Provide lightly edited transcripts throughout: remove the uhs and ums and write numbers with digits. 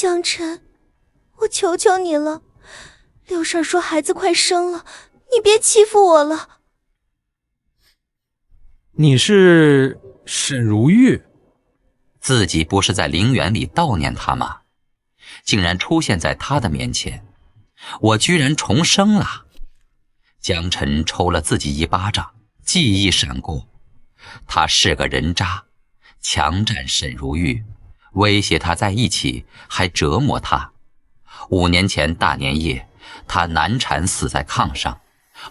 江晨，我求求你了，六婶说孩子快生了，你别欺负我了。你是沈如玉？自己不是在陵园里悼念他吗？竟然出现在他的面前，我居然重生了。江晨抽了自己一巴掌，记忆闪过，他是个人渣，强占沈如玉，威胁他在一起，还折磨他。5年前大年夜，他难产死在炕上，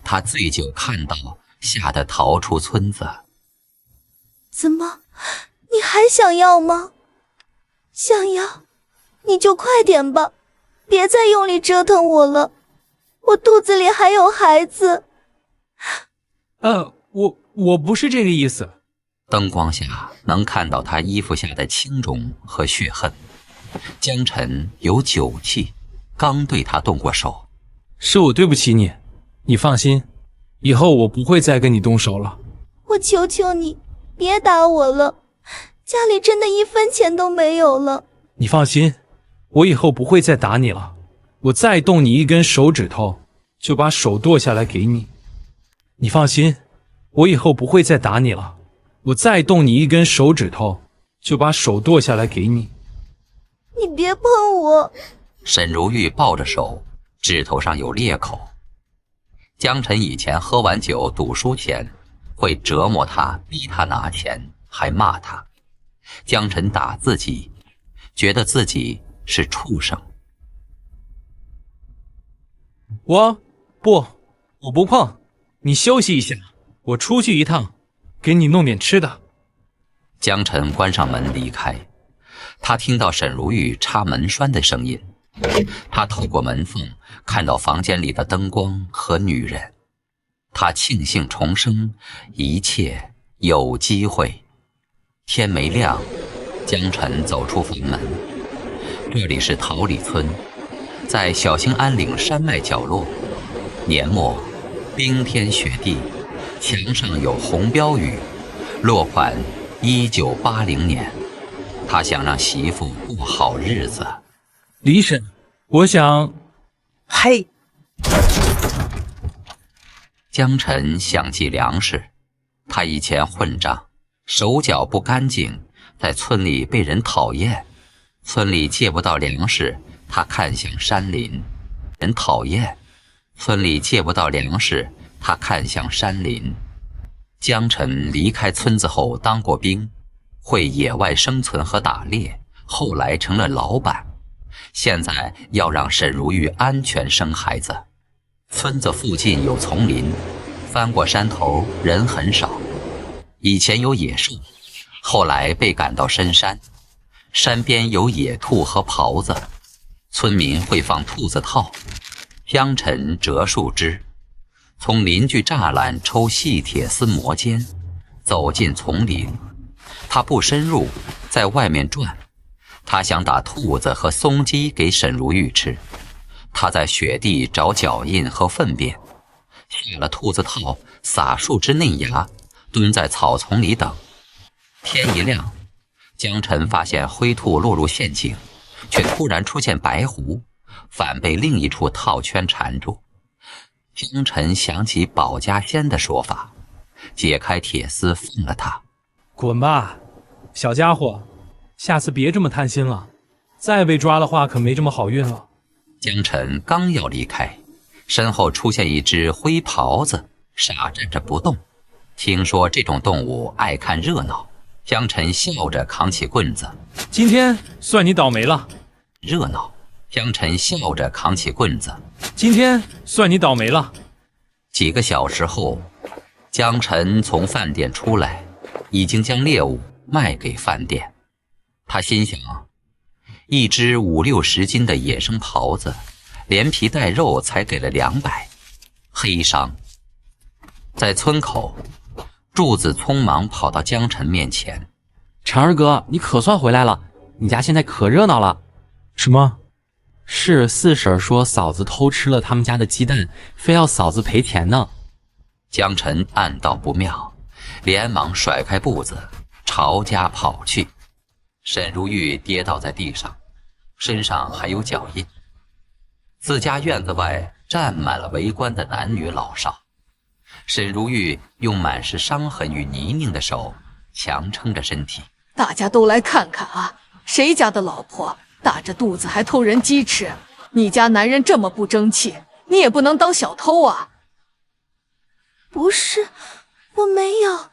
他醉酒看到，吓得逃出村子。怎么，你还想要吗？想要，你就快点吧，别再用力折腾我了，我肚子里还有孩子。我不是这个意思。灯光下能看到他衣服下的青肿和血痕。江晨有酒气，刚对他动过手。是我对不起你，你放心，以后我不会再跟你动手了。我求求你，别打我了，家里真的1分钱都没有了。你放心，我以后不会再打你了。我再动你1根手指头，就把手剁下来给你。你放心，我以后不会再打你了。我再动你1根手指头，就把手剁下来给你。你别碰我！沈如玉抱着手，指头上有裂口。江晨以前喝完酒赌输钱，会折磨他，逼他拿钱，还骂他。江晨打自己，觉得自己是畜生。我不碰，你休息一下，我出去一趟，给你弄点吃的。江晨关上门离开，他听到沈如玉插门栓的声音，他透过门缝看到房间里的灯光和女人，他庆幸重生，一切有机会。天没亮，江晨走出房门，这里是桃李村，在小兴安岭山脉角落。年末，冰天雪地，墙上有红标语，落款1980年。他想让媳妇过好日子。李婶，我想……嘿！江晨想起粮食，他以前混账，手脚不干净，在村里被人讨厌。村里借不到粮食，他看向山林，人讨厌。村里借不到粮食，他看向山林。江晨离开村子后当过兵，会野外生存和打猎，后来成了老板。现在要让沈如玉安全生孩子。村子附近有丛林，翻过山头人很少。以前有野兽，后来被赶到深山。山边有野兔和狍子，村民会放兔子套。江晨折树枝，从邻居栅栏抽细铁丝磨尖，走进丛林。他不深入，在外面转。他想打兔子和松鸡给沈如玉吃。他在雪地找脚印和粪便，下了兔子套，撒树枝嫩芽，蹲在草丛里等。天一亮，江晨发现灰兔落入陷阱，却突然出现白狐，反被另一处套圈缠住。江晨想起保家仙的说法，解开铁丝放了他。滚吧，小家伙，下次别这么贪心了，再被抓的话可没这么好运了。江晨刚要离开，身后出现一只灰狍子，傻站着不动。听说这种动物爱看热闹，江晨笑着扛起棍子。今天算你倒霉了。热闹，江晨笑着扛起棍子。今天算你倒霉了。几个小时后，江晨从饭店出来，已经将猎物卖给饭店。他心想，一只5、60斤的野生狍子，连皮带肉才给了200，黑商。在村口，柱子匆忙跑到江晨面前。晨儿哥，你可算回来了，你家现在可热闹了。什么？是四婶说嫂子偷吃了他们家的鸡蛋，非要嫂子赔钱呢。江晨暗道不妙，连忙甩开步子，朝家跑去。沈如玉跌倒在地上，身上还有脚印。自家院子外站满了围观的男女老少。沈如玉用满是伤痕与泥泞的手强撑着身体。大家都来看看啊，谁家的老婆大着肚子还偷人鸡吃？你家男人这么不争气，你也不能当小偷啊！不是，我没有，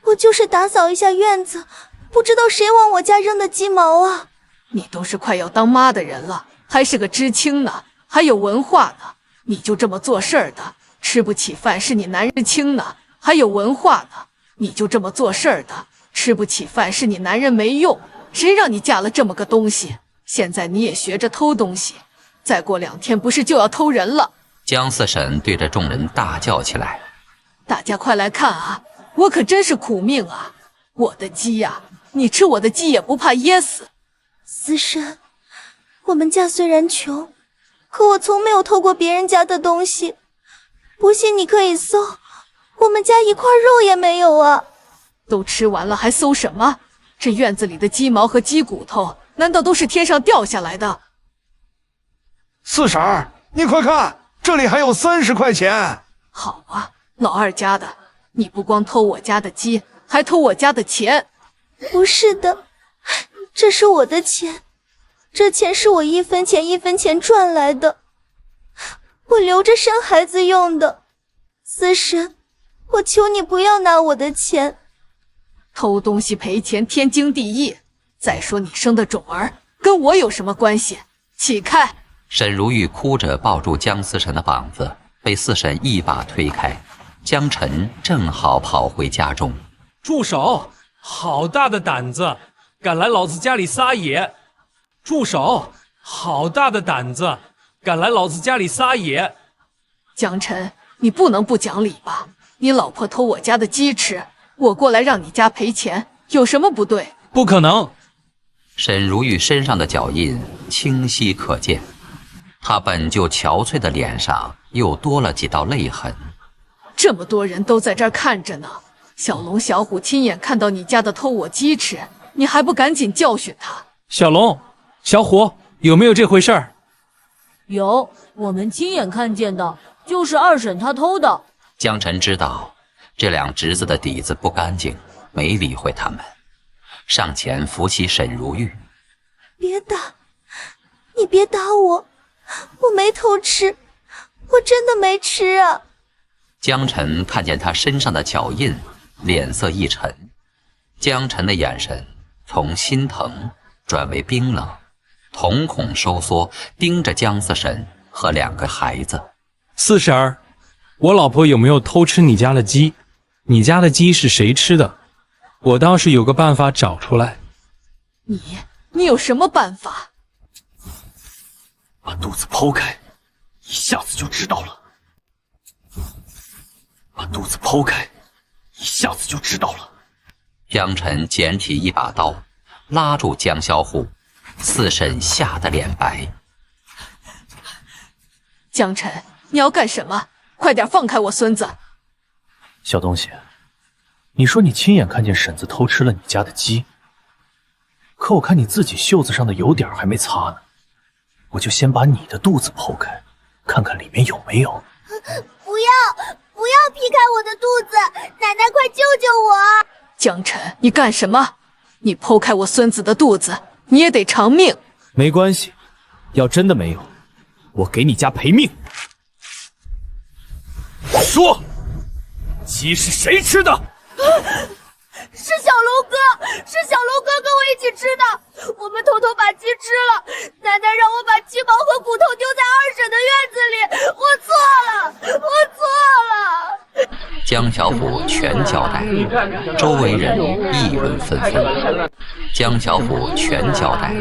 我就是打扫一下院子，不知道谁往我家扔的鸡毛啊！你都是快要当妈的人了，还是个知青呢，还有文化呢，你就这么做事儿的？吃不起饭是你男人轻呢，还有文化呢，你就这么做事儿的？吃不起饭是你男人没用，谁让你嫁了这么个东西？现在你也学着偷东西，再过2天不是就要偷人了？江四婶对着众人大叫起来：大家快来看啊，我可真是苦命啊！我的鸡呀，你吃我的鸡也不怕噎死。思婶，我们家虽然穷，可我从没有偷过别人家的东西，不信你可以搜，我们家一块肉也没有啊！都吃完了还搜什么？这院子里的鸡毛和鸡骨头难道都是天上掉下来的？四婶儿，你快看，这里还有30块钱。好啊，老二家的，你不光偷我家的鸡，还偷我家的钱。不是的，这是我的钱，这钱是我一分钱一分钱赚来的，我留着生孩子用的。思婶，我求你不要拿我的钱。偷东西赔钱天经地义，再说你生的种儿跟我有什么关系？起开！沈如玉哭着抱住江思辰的膀子，被四婶一把推开。江晨正好跑回家中。住手！好大的胆子，敢来老子家里撒野！住手！好大的胆子，敢来老子家里撒野！江晨，你不能不讲理吧？你老婆偷我家的鸡吃，我过来让你家赔钱，有什么不对？不可能！沈如玉身上的脚印清晰可见，她本就憔悴的脸上又多了几道泪痕。这么多人都在这儿看着呢，小龙、小虎亲眼看到你家的偷我鸡吃，你还不赶紧教训他？小龙、小虎，有没有这回事儿？有，我们亲眼看见的，就是二婶她偷的。江晨知道这两侄子的底子不干净，没理会他们，上前扶起沈如玉。别打，你别打我，我没偷吃，我真的没吃啊。江晨看见他身上的脚印，脸色一沉。江晨的眼神从心疼转为冰冷，瞳孔收缩，盯着江四婶和2个孩子。四婶儿，我老婆有没有偷吃你家的鸡？你家的鸡是谁吃的？我倒是有个办法找出来。你有什么办法？把肚子剖开，一下子就知道了。把肚子剖开，一下子就知道了。江晨捡起一把刀，拉住江小虎，四婶吓得脸白。江晨，你要干什么？快点放开我孙子！小东西，你说你亲眼看见婶子偷吃了你家的鸡，可我看你自己袖子上的油点还没擦呢，我就先把你的肚子剖开，看看里面有没有。不要劈开我的肚子，奶奶快救救我！江晨，你干什么？你剖开我孙子的肚子，你也得偿命。没关系，要真的没有，我给你家赔命。说，鸡是谁吃的？是小龙哥，是小龙哥跟我一起吃的，我们偷偷把鸡吃了，奶奶让我把鸡毛和骨头丢在二婶的院子里，我错了，我错了。江小虎全交代，周围人议论纷纷。江小虎全交代，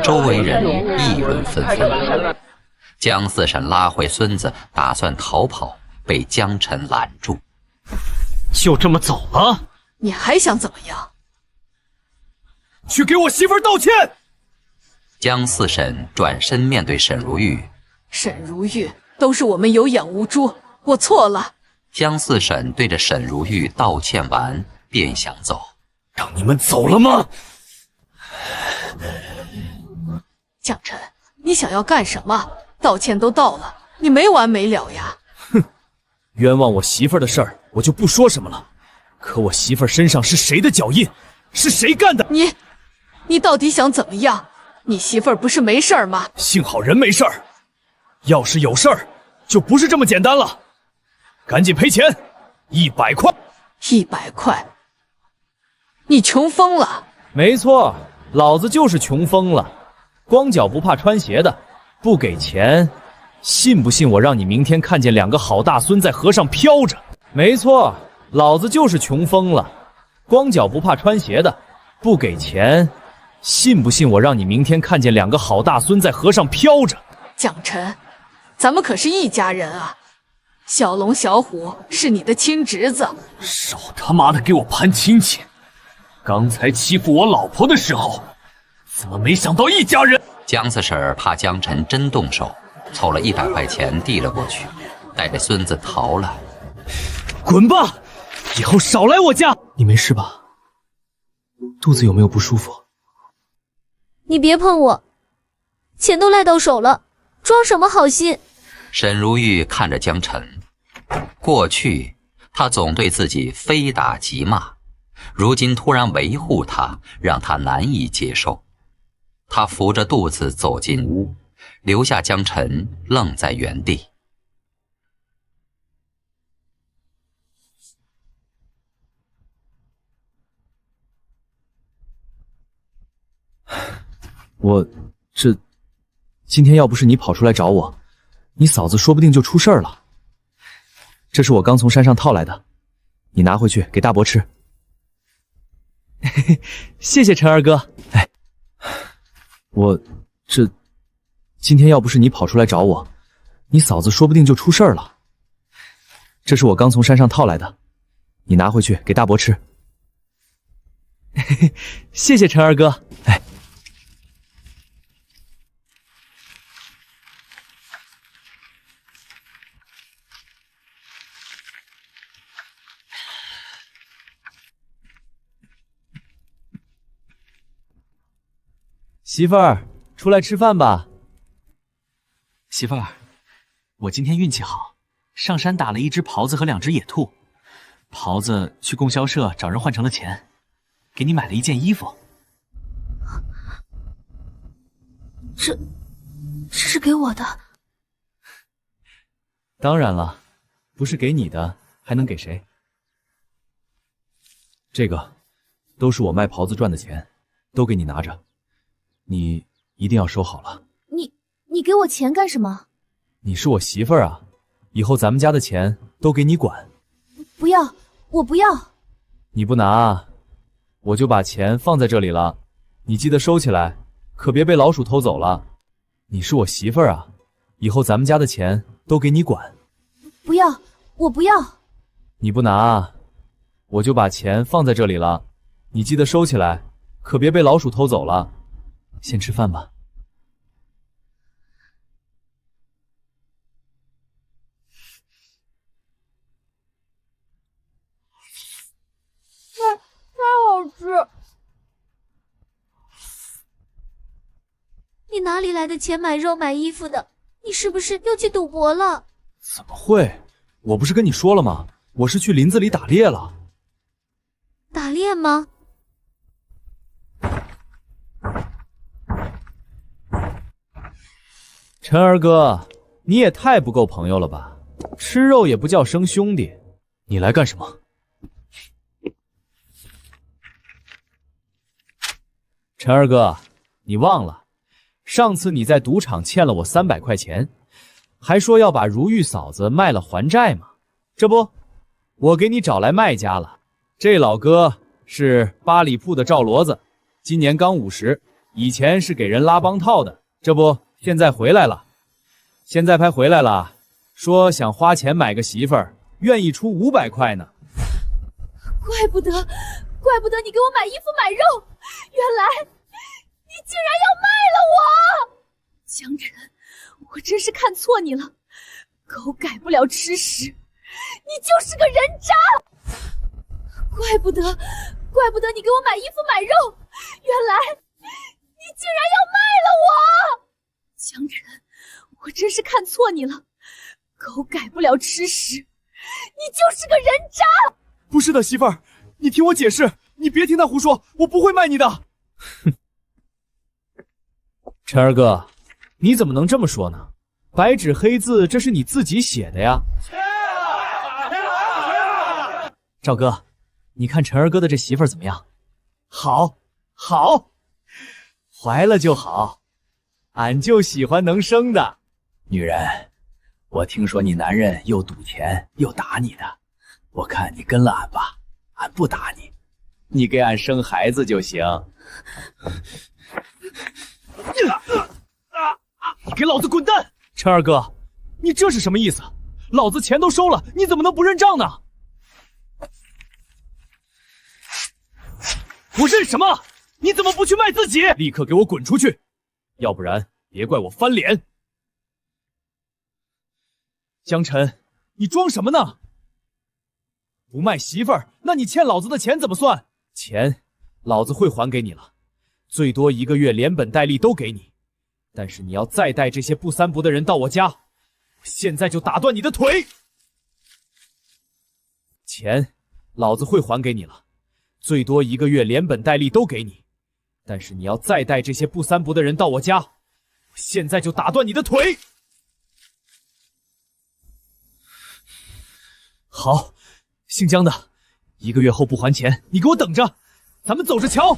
周围人议论纷纷。江四婶拉回孙子，打算逃跑，被江晨拦住。就这么走了？你还想怎么样？去给我媳妇儿道歉！江四婶转身面对沈如玉。沈如玉，都是我们有眼无珠，我错了。江四婶对着沈如玉道歉完，便想走。让你们走了吗？江辰，你想要干什么？道歉都道了，你没完没了呀！哼，冤枉我媳妇儿的事儿，我就不说什么了。可我媳妇儿身上是谁的脚印？是谁干的？你到底想怎么样？你媳妇儿不是没事儿吗？幸好人没事儿，要是有事儿，就不是这么简单了。赶紧赔钱，100块。100块？你穷疯了？没错，老子就是穷疯了。光脚不怕穿鞋的，不给钱，信不信我让你明天看见2个好大孙在河上飘着？没错，老子就是穷疯了。光脚不怕穿鞋的，不给钱，信不信我让你明天看见2个好大孙在河上飘着？江辰，咱们可是一家人啊！小龙、小虎是你的亲侄子，少他妈的给我攀亲戚！刚才欺负我老婆的时候，怎么没想到一家人？姜四婶怕江辰真动手，凑了100块钱递了过去，带着孙子逃了。滚吧！以后少来我家！你没事吧？肚子有没有不舒服？你别碰我，钱都赖到手了，装什么好心？沈如玉看着江辰，过去他总对自己非打即骂，如今突然维护他，让他难以接受。他扶着肚子走进屋，留下江辰愣在原地。今天要不是你跑出来找我，你嫂子说不定就出事儿了。这是我刚从山上套来的，你拿回去给大伯吃。嘿嘿，谢谢陈二哥。哎，今天要不是你跑出来找我，你嫂子说不定就出事儿了。这是我刚从山上套来的，你拿回去给大伯吃。嘿嘿，谢谢陈二哥。哎。媳妇儿，出来吃饭吧。媳妇儿，我今天运气好，上山打了1只狍子和2只野兔，狍子去供销社找人换成了钱，给你买了1件衣服。这是给我的？当然了，不是给你的，还能给谁？这个都是我卖狍子赚的钱，都给你拿着。你一定要收好了。你给我钱干什么？你是我媳妇儿啊，以后咱们家的钱都给你管。不要，我不要。你不拿，我就把钱放在这里了，你记得收起来，可别被老鼠偷走了。你是我媳妇儿啊，以后咱们家的钱都给你管。不要，我不要。你不拿，我就把钱放在这里了，你记得收起来，可别被老鼠偷走了。先吃饭吧。太好吃！你哪里来的钱买肉买衣服的？你是不是又去赌博了？怎么会？我不是跟你说了吗？我是去林子里打猎了。打猎吗？陈儿哥，你也太不够朋友了吧？吃肉也不叫生兄弟，你来干什么？陈儿哥，你忘了，上次你在赌场欠了我300块钱，还说要把如玉嫂子卖了还债吗？这不，我给你找来卖家了。这老哥是八里铺的赵骡子，今年刚50，以前是给人拉帮套的，这不。现在回来了，现在才回来了，说想花钱买个媳妇儿，愿意出500块呢。怪不得你给我买衣服买肉，原来你竟然要卖了我！江辰，我真是看错你了，狗改不了吃屎，你就是个人渣！怪不得你给我买衣服买肉，原来你竟然要卖了我！是看错你了，狗改不了吃屎，你就是个人渣！不是的，媳妇儿，你听我解释，你别听他胡说，我不会卖你的。哼，陈二哥，你怎么能这么说呢？白纸黑字，这是你自己写的呀。赵哥，你看陈二哥的这媳妇儿怎么样？好，好，怀了就好，俺就喜欢能生的女人。我听说你男人又赌钱又打你的，我看你跟了俺吧，俺不打你，你给俺生孩子就行。你给老子滚蛋！陈二哥，你这是什么意思？老子钱都收了，你怎么能不认账呢？我认什么？你怎么不去卖自己？立刻给我滚出去，要不然别怪我翻脸。江晨，你装什么呢？不卖媳妇儿，那你欠老子的钱怎么算？钱，老子会还给你了，最多1个月连本带利都给你。但是你要再带这些不三不的人到我家，我现在就打断你的腿。钱，老子会还给你了，最多1个月连本带利都给你。但是你要再带这些不三不的人到我家，我现在就打断你的腿。好，姓江的，1个月后不还钱，你给我等着，咱们走着瞧。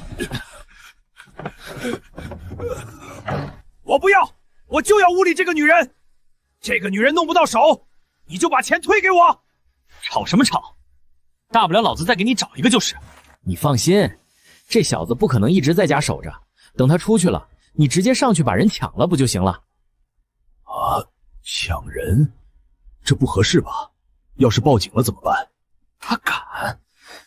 我不要，我就要屋里这个女人，这个女人弄不到手，你就把钱退给我。吵什么吵？大不了老子再给你找一个就是。你放心，这小子不可能一直在家守着，等他出去了，你直接上去把人抢了不就行了？啊，抢人？这不合适吧？要是报警了怎么办？他敢？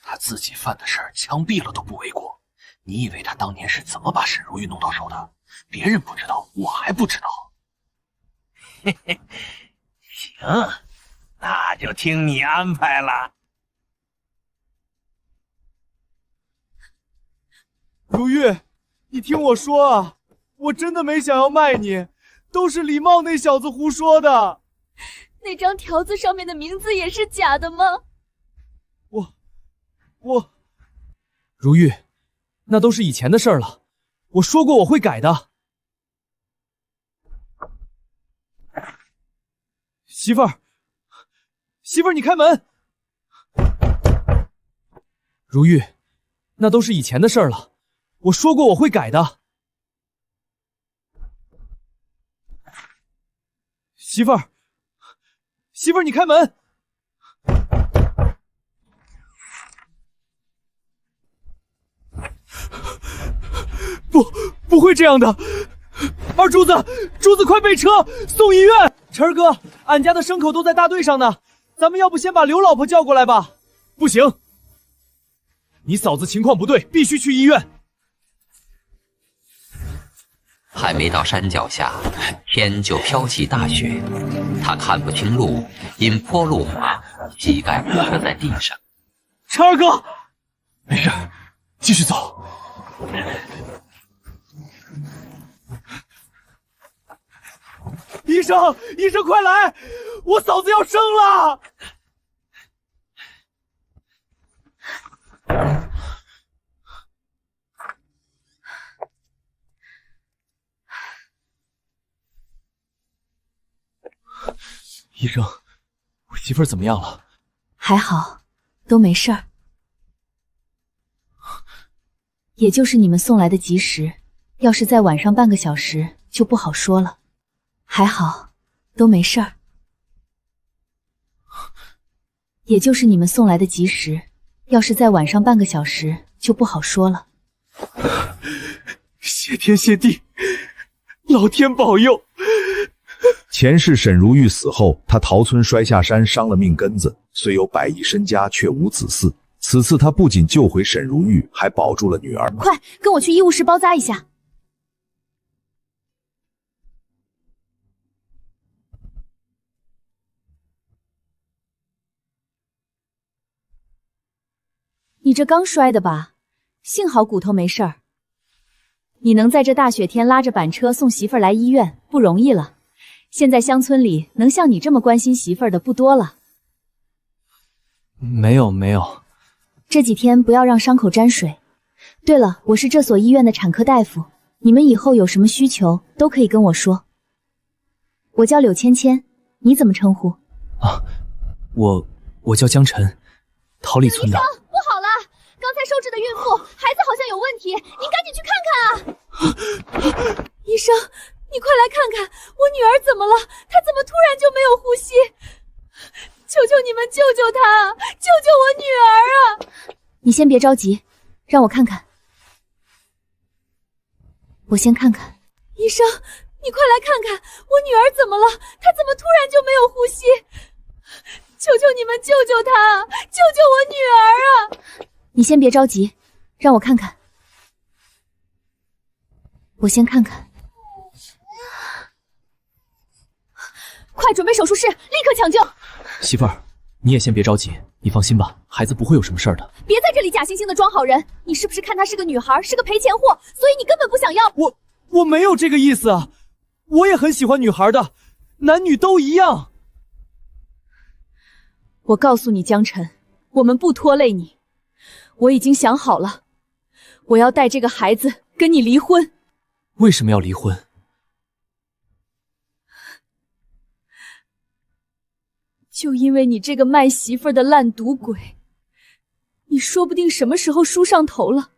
他自己犯的事儿，枪毙了都不为过。你以为他当年是怎么把沈如玉弄到手的？别人不知道，我还不知道。嘿嘿，行，那就听你安排了。如玉，你听我说啊，我真的没想要卖你，都是李茂那小子胡说的。那张条子上面的名字也是假的吗？我，如玉，那都是以前的事儿了。我说过我会改的。媳妇儿，媳妇儿，你开门。如玉，那都是以前的事儿了。我说过我会改的。媳妇儿，媳妇儿，你开门。不会这样的。二柱子，柱子快备车，送医院。晨儿哥，俺家的牲口都在大队上呢，咱们要不先把刘老婆叫过来吧？不行，你嫂子情况不对，必须去医院。还没到山脚下，天就飘起大雪，他看不清路，因坡路滑，膝盖磕在地上。晨儿哥，没事，继续走。医生，医生快来，我嫂子要生了。医生，我媳妇儿怎么样了？还好，都没事儿。也就是你们送来的及时，要是再晚上半个小时就不好说了。还好，都没事儿。也就是你们送来的及时，要是再晚上半个小时就不好说了。谢天谢地，老天保佑！前世沈如玉死后，他逃村摔下山，伤了命根子，虽有100亿身家，却无子嗣。此次他不仅救回沈如玉，还保住了女儿。快跟我去医务室包扎一下。你这刚摔的吧？幸好骨头没事儿。你能在这大雪天拉着板车送媳妇儿来医院，不容易了。现在乡村里能像你这么关心媳妇儿的不多了。没有，这几天不要让伤口沾水。对了，我是这所医院的产科大夫，你们以后有什么需求都可以跟我说。我叫柳芊芊，你怎么称呼？啊，我叫江晨，桃李村的。不好了，刚才收治的孕妇孩子好像有问题，您赶紧去看看啊！医生，你快来看看，我女儿怎么了？她怎么突然就没有呼吸？求求你们救救她，救救我女儿啊！你先别着急，让我看看。我先看看。医生，你快来看看，我女儿怎么了？她怎么突然就没有呼吸？求求你们救救她，救救我女儿啊！你先别着急，让我看看。我先看看。快准备手术室，立刻抢救！媳妇儿，你也先别着急，你放心吧，孩子不会有什么事儿的。别在这里假惺惺的装好人，你是不是看她是个女孩，是个赔钱货，所以你根本不想要？我没有这个意思啊，我也很喜欢女孩的，男女都一样。我告诉你，江晨，我们不拖累你，我已经想好了，我要带这个孩子跟你离婚。为什么要离婚？就因为你这个卖媳妇儿的烂赌鬼，你说不定什么时候输上头了，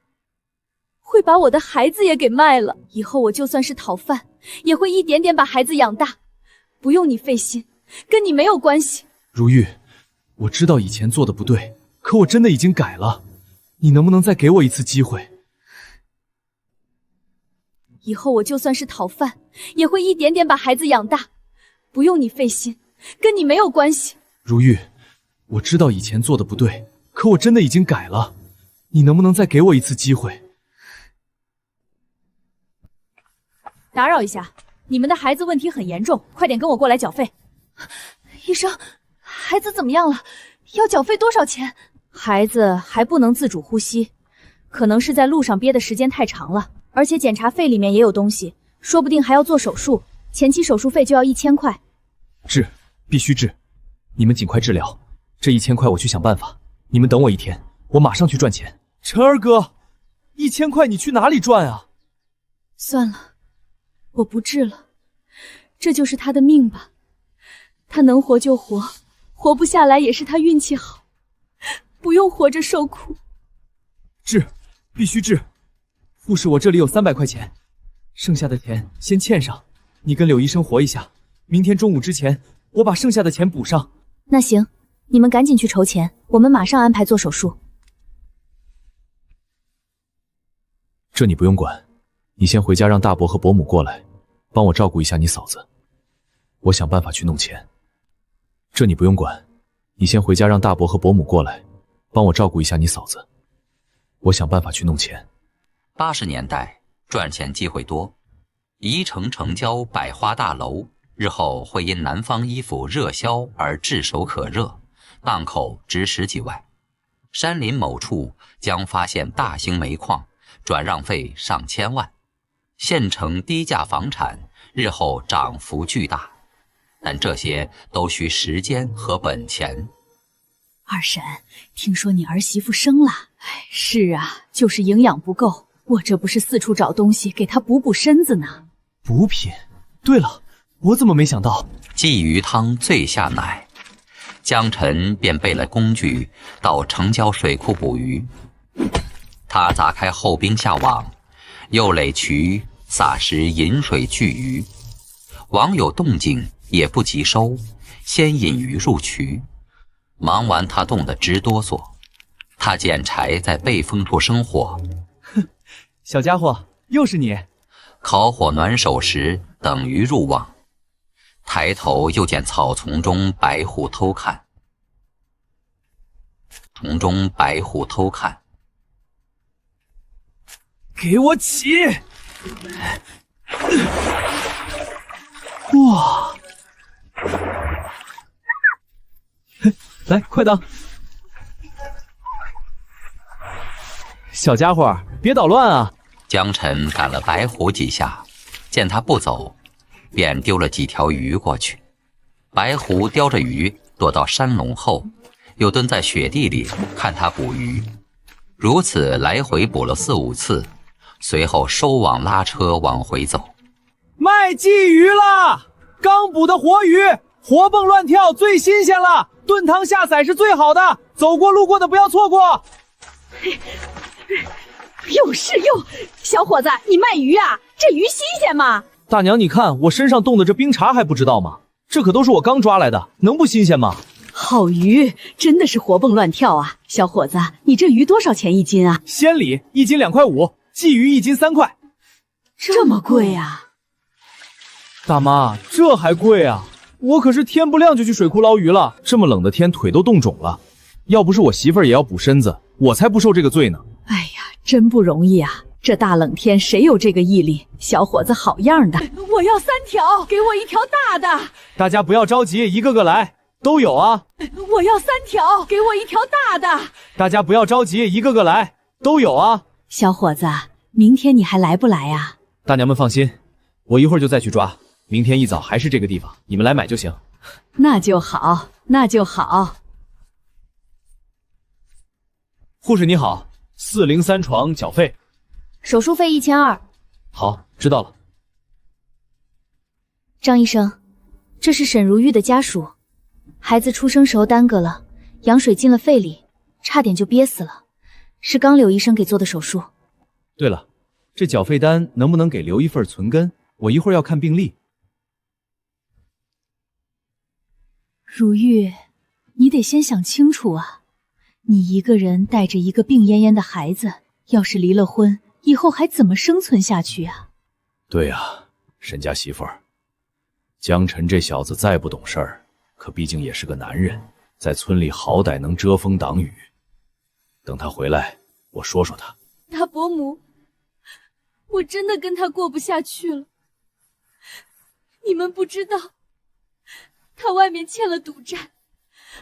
会把我的孩子也给卖了。以后我就算是讨饭，也会一点点把孩子养大，不用你费心，跟你没有关系。如玉，我知道以前做的不对，可我真的已经改了，你能不能再给我一次机会？以后我就算是讨饭，也会一点点把孩子养大，不用你费心，跟你没有关系。如玉，我知道以前做的不对，可我真的已经改了，你能不能再给我一次机会？打扰一下，你们的孩子问题很严重，快点跟我过来缴费。医生，孩子怎么样了？要缴费多少钱？孩子还不能自主呼吸，可能是在路上憋的时间太长了，而且检查费里面也有东西，说不定还要做手术，前期手术费就要1000块。治，必须治，你们尽快治疗，这1000块我去想办法，你们等我1天，我马上去赚钱。晨儿哥，1000块你去哪里赚啊？算了，我不治了，这就是他的命吧。他能活就活，活不下来也是他运气好，不用活着受苦。治，必须治。护士，我这里有300块钱，剩下的钱先欠上，你跟柳医生活一下，明天中午之前我把剩下的钱补上。那行，你们赶紧去筹钱，我们马上安排做手术。这你不用管，你先回家让大伯和伯母过来，帮我照顾一下你嫂子，我想办法去弄钱。这你不用管，你先回家让大伯和伯母过来，帮我照顾一下你嫂子，我想办法去弄钱。80年代赚钱机会多，宜城城郊百花大楼日后会因南方衣服热销而炙手可热，档口值10几万。山林某处将发现大型煤矿，转让费上千万。县城低价房产日后涨幅巨大，但这些都需时间和本钱。二婶，听说你儿媳妇生了？是啊，就是营养不够，我这不是四处找东西给她补补身子呢。补品？对了，我怎么没想到？鲫鱼汤最下奶，江晨便备了工具到城郊水库捕鱼。他砸开后冰下网，又垒渠撒石引水聚鱼。网有动静也不急收，先引鱼入渠。忙完他冻得直哆嗦，他捡柴在背风处生火。小家伙，又是你！烤火暖手时，等鱼入网。抬头又见草丛中白虎偷看，给我起！哇！来，快当！小家伙，别捣乱啊！江晨赶了白虎几下，见他不走，便丢了几条鱼过去。白狐叼着鱼躲到山垄后，又蹲在雪地里看他捕鱼，如此来回捕了4、5次，随后收网拉车往回走。卖鲫鱼了，刚捕的活鱼，活蹦乱跳，最新鲜了，炖汤下菜是最好的，走过路过的不要错过。又是又，小伙子，你卖鱼啊？这鱼新鲜吗？大娘，你看我身上冻的这冰碴还不知道吗？这可都是我刚抓来的，能不新鲜吗？好鱼，真的是活蹦乱跳啊！小伙子，你这鱼多少钱一斤啊？鲜鲤1斤2块5，鲫鱼1斤3块。这么贵啊？大妈，这还贵啊？我可是天不亮就去水库捞鱼了，这么冷的天腿都冻肿了。要不是我媳妇儿也要补身子，我才不受这个罪呢。哎呀，真不容易啊！这大冷天谁有这个毅力？小伙子好样的！我要3条，给我1条大的。大家不要着急，一个个来，都有啊。我要3条，给我1条大的。大家不要着急，一个个来，都有啊。小伙子，明天你还来不来啊？大娘们放心，我一会儿就再去抓，明天一早还是这个地方，你们来买就行。那就好，那就好。护士你好，403床缴费。手术费1200。好，知道了。张医生，这是沈如玉的家属，孩子出生时候耽搁了，羊水进了肺里，差点就憋死了，是刚柳医生给做的手术。对了，这缴费单能不能给留一份存根？我一会儿要看病历。如玉，你得先想清楚啊，你一个人带着一个病恹恹的孩子，要是离了婚，以后还怎么生存下去啊？对啊，沈家媳妇儿，江晨这小子再不懂事儿，可毕竟也是个男人，在村里好歹能遮风挡雨。等他回来，我说说他。大伯母，我真的跟他过不下去了。你们不知道，他外面欠了赌债，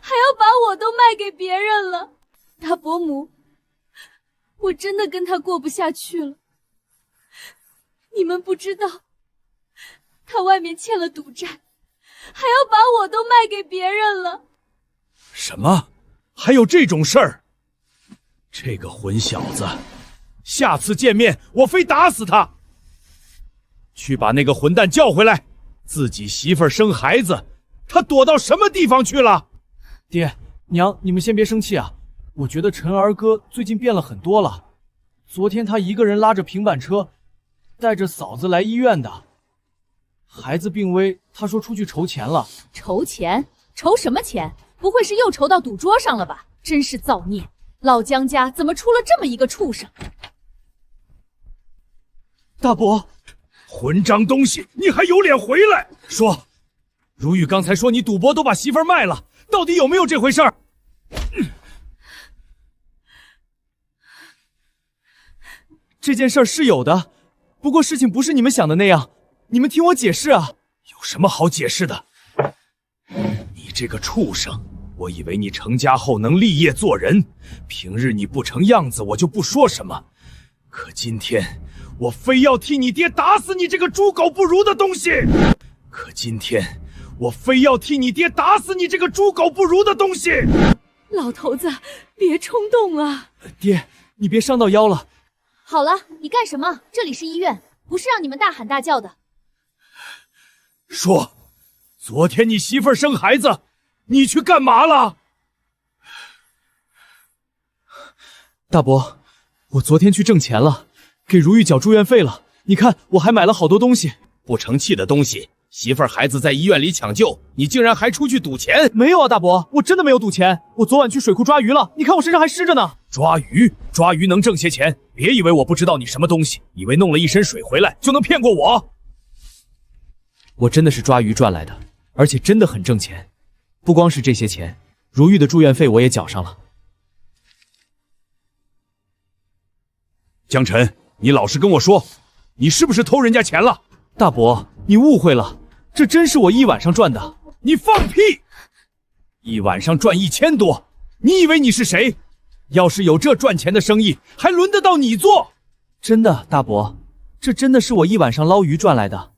还要把我都卖给别人了。大伯母，我真的跟他过不下去了。你们不知道，他外面欠了赌债，还要把我都卖给别人了。什么？还有这种事儿？这个混小子，下次见面我非打死他！去把那个混蛋叫回来！自己媳妇儿生孩子，他躲到什么地方去了？爹娘，你们先别生气啊，我觉得陈儿哥最近变了很多了。昨天他一个人拉着平板车，带着嫂子来医院的。孩子病危，他说出去筹钱了。筹钱？筹什么钱？不会是又筹到赌桌上了吧？真是造孽！老江家怎么出了这么一个畜生？大伯，混账东西，你还有脸回来？说，如玉刚才说你赌博都把媳妇儿卖了，到底有没有这回事儿？这件事儿是有的，不过事情不是你们想的那样，你们听我解释啊。有什么好解释的？你这个畜生，我以为你成家后能立业做人，平日你不成样子我就不说什么，可今天我非要替你爹打死你这个猪狗不如的东西！可今天我非要替你爹打死你这个猪狗不如的东西！老头子，别冲动啊！爹，你别伤到腰了。好了，你干什么？这里是医院，不是让你们大喊大叫的。说，昨天你媳妇儿生孩子，你去干嘛了？大伯，我昨天去挣钱了，给如玉缴住院费了。你看，我还买了好多东西。不成器的东西！媳妇儿孩子在医院里抢救，你竟然还出去赌钱？没有啊，大伯，我真的没有赌钱。我昨晚去水库抓鱼了，你看我身上还湿着呢。抓鱼能挣些钱？别以为我不知道你什么东西，以为弄了一身水回来就能骗过我？我真的是抓鱼赚来的，而且真的很挣钱。不光是这些钱，如玉的住院费我也缴上了。江晨，你老实跟我说，你是不是偷人家钱了？大伯，你误会了，这真是我一晚上赚的。你放屁！一晚上赚1000多，你以为你是谁？要是有这赚钱的生意，还轮得到你做？真的，大伯，这真的是我一晚上捞鱼赚来的。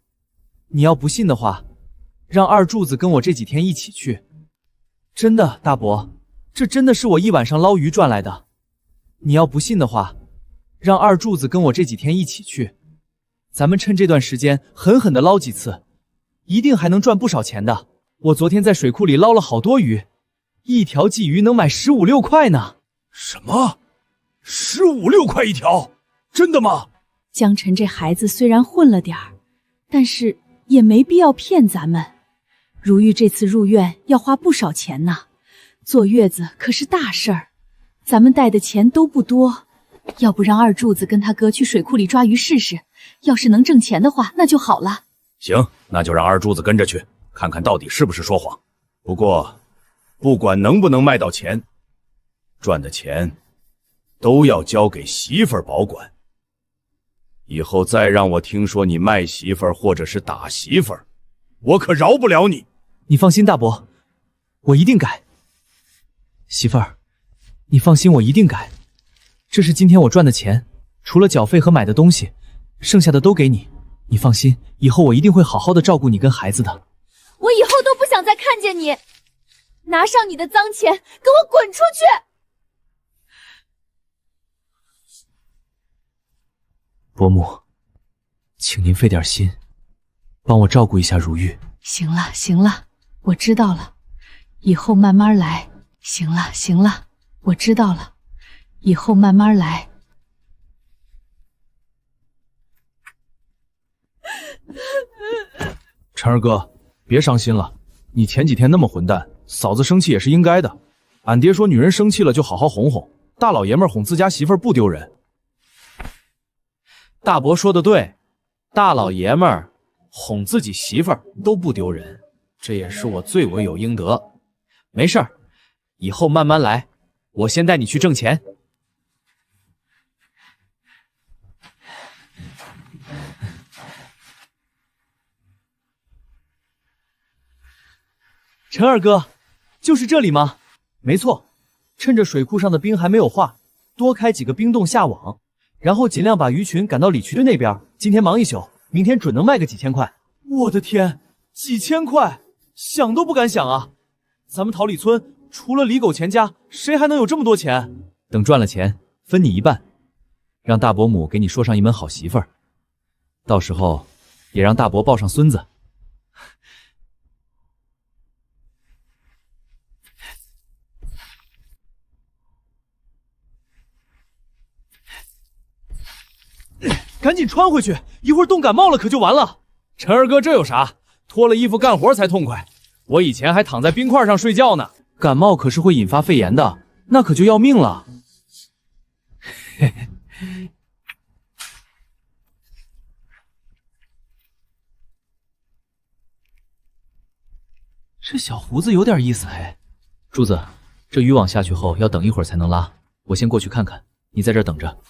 你要不信的话，让二柱子跟我这几天一起去。真的，大伯，这真的是我一晚上捞鱼赚来的。你要不信的话，让二柱子跟我这几天一起去，咱们趁这段时间狠狠的捞几次，一定还能赚不少钱的。我昨天在水库里捞了好多鱼，一条鲫鱼能买15、16块呢。什么？15、16块一条？真的吗？江晨这孩子虽然混了点儿，但是也没必要骗咱们。如玉这次入院要花不少钱呢，坐月子可是大事儿，咱们带的钱都不多。要不让二柱子跟他哥去水库里抓鱼试试，要是能挣钱的话，那就好了。行，那就让二柱子跟着去，看看到底是不是说谎。不过，不管能不能卖到钱，赚的钱都要交给媳妇儿保管。以后再让我听说你卖媳妇儿或者是打媳妇儿，我可饶不了你。你放心，大伯，我一定改。媳妇儿，你放心，我一定改。这是今天我赚的钱，除了缴费和买的东西，剩下的都给你。你放心，以后我一定会好好的照顾你跟孩子的。我以后都不想再看见你，拿上你的脏钱，给我滚出去！伯母，请您费点心，帮我照顾一下如玉。行了行了，我知道了，以后慢慢来。行了行了，我知道了，以后慢慢来。晨儿哥，别伤心了，你前几天那么混蛋，嫂子生气也是应该的。俺爹说女人生气了就好好哄哄，大老爷们哄自家媳妇儿不丢人。大伯说的对，大老爷们儿哄自己媳妇儿都不丢人，这也是我罪为有应得。没事儿，以后慢慢来，我先带你去挣钱。陈二哥，就是这里吗？没错，趁着水库上的冰还没有化，多开几个冰洞下网，然后尽量把鱼群赶到李渠队那边。今天忙一宿，明天准能卖个几千块。我的天，几千块，想都不敢想啊！咱们桃李村除了李狗钱家，谁还能有这么多钱？等赚了钱，分你一半，让大伯母给你说上一门好媳妇儿，到时候也让大伯抱上孙子。赶紧穿回去，一会儿冻感冒了可就完了。陈二哥，这有啥？脱了衣服干活才痛快。我以前还躺在冰块上睡觉呢，感冒可是会引发肺炎的，那可就要命了。嘿嘿，这小胡子有点意思嘿。柱子，这渔网下去后要等一会儿才能拉，我先过去看看，你在这儿等着。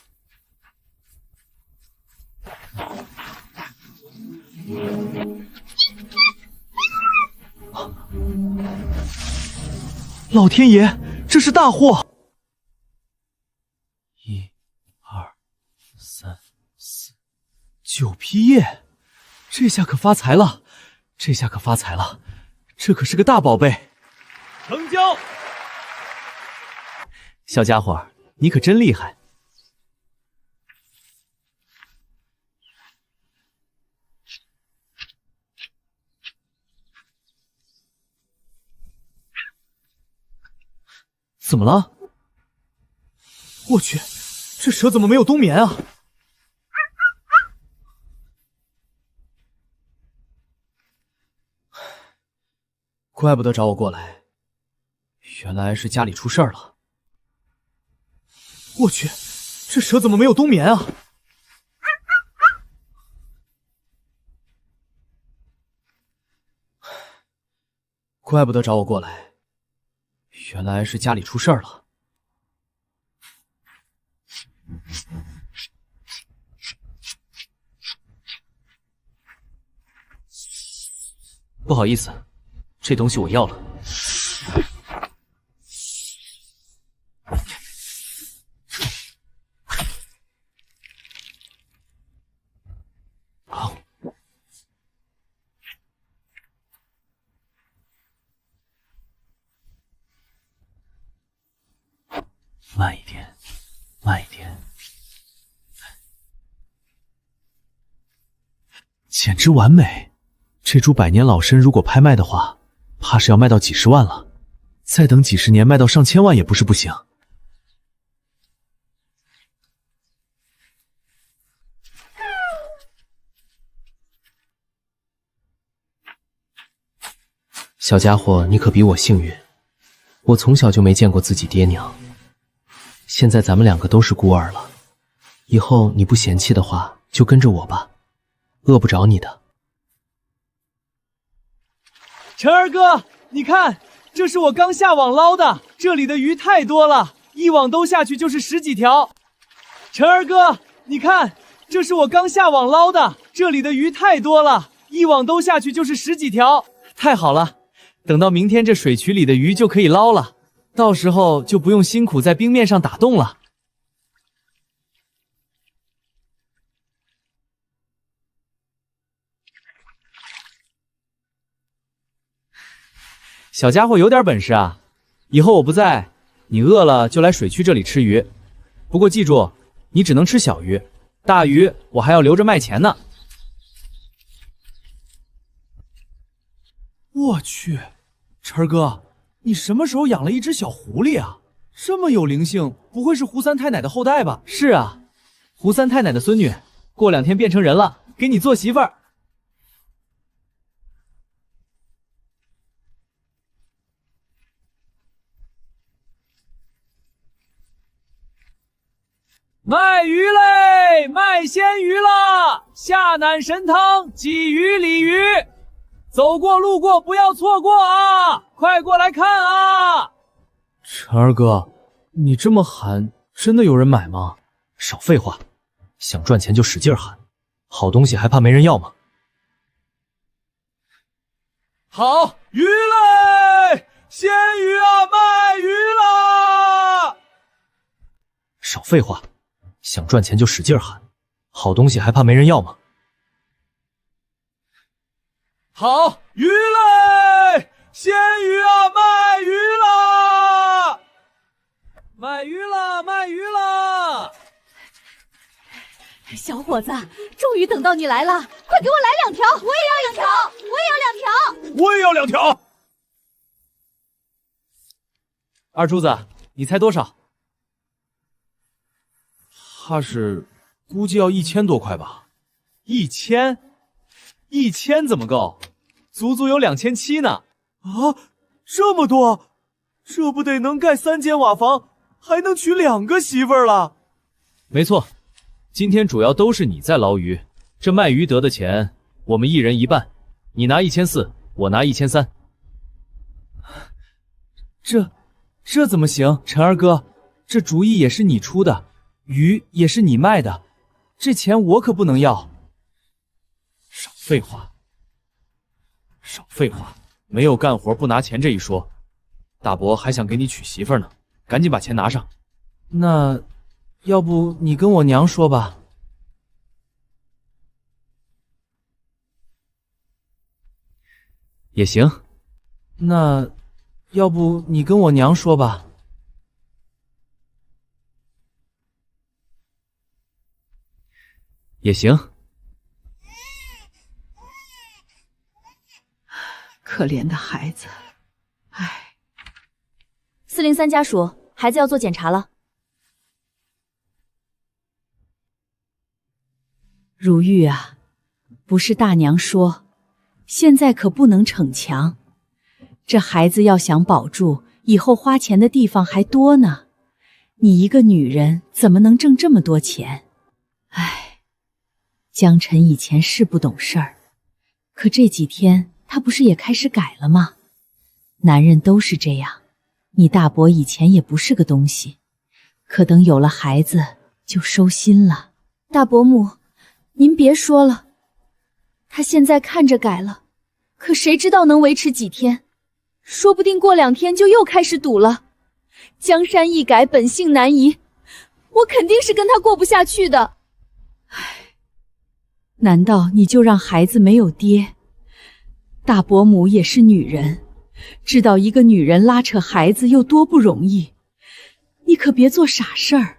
老天爷，这是大祸！1、2、3、4、9批叶，这下可发财了！这下可发财了！这可是个大宝贝。成交！小家伙，你可真厉害！怎么了？我去，这蛇怎么没有冬眠啊？怪不得找我过来，原来是家里出事儿了。我去，这蛇怎么没有冬眠啊？怪不得找我过来。原来是家里出事儿了。不好意思，这东西我要了。好，慢一点，慢一点，简直完美！这株百年老参如果拍卖的话，怕是要卖到几十万了。再等几十年，卖到上千万也不是不行。小家伙，你可比我幸运。我从小就没见过自己爹娘，现在咱们两个都是孤儿了。以后你不嫌弃的话，就跟着我吧，饿不着你的。晨儿哥，你看，这是我刚下网捞的，这里的鱼太多了，一网兜下去就是10几条。晨儿哥，你看，这是我刚下网捞的，这里的鱼太多了，一网兜下去就是10几条。太好了，等到明天这水渠里的鱼就可以捞了，到时候就不用辛苦在冰面上打洞了。小家伙有点本事啊！以后我不在，你饿了就来水区这里吃鱼。不过记住，你只能吃小鱼，大鱼我还要留着卖钱呢。我去，晨儿哥，你什么时候养了一只小狐狸啊？这么有灵性，不会是胡三太奶的后代吧？是啊，胡三太奶的孙女，过2天变成人了，给你做媳妇儿。卖鱼嘞，卖鲜鱼啦！下奶神汤，鲫鱼、鲤鱼，走过路过不要错过啊！快过来看啊！晨儿哥，你这么喊，真的有人买吗？少废话，想赚钱就使劲喊，好东西还怕没人要吗？好鱼嘞，鲜鱼啊，卖鱼啦！少废话，想赚钱就使劲喊，好东西还怕没人要吗？好鱼嘞，鲜鱼啊，卖鱼啦！卖鱼啦，卖鱼啦！小伙子，终于等到你来了，快给我来2条！我也要2条！我也要2条！我也要2条！二柱子，你猜多少？怕是估计要1000多块吧。1000怎么够？足足有2700呢！啊，这么多，这不得能盖3间瓦房，还能娶2个媳妇儿了？没错，今天主要都是你在捞鱼，这卖鱼得的钱，我们1人1半，你拿1400，我拿1300。这怎么行？陈二哥，这主意也是你出的，鱼也是你卖的，这钱我可不能要。少废话，少废话，没有干活不拿钱这一说。大伯还想给你娶媳妇呢，赶紧把钱拿上。那要不你跟我娘说吧。也行。那要不你跟我娘说吧。也行。可怜的孩子，唉。403家属，孩子要做检查了。如玉啊，不是大娘说，现在可不能逞强。这孩子要想保住，以后花钱的地方还多呢。你一个女人怎么能挣这么多钱？唉，江晨以前是不懂事儿，可这几天他不是也开始改了吗？男人都是这样，你大伯以前也不是个东西，可等有了孩子就收心了。大伯母，您别说了，他现在看着改了，可谁知道能维持几天？说不定过2天就又开始赌了。江山易改，本性难移，我肯定是跟他过不下去的。唉，难道你就让孩子没有爹？大伯母也是女人，知道一个女人拉扯孩子有多不容易。你可别做傻事儿。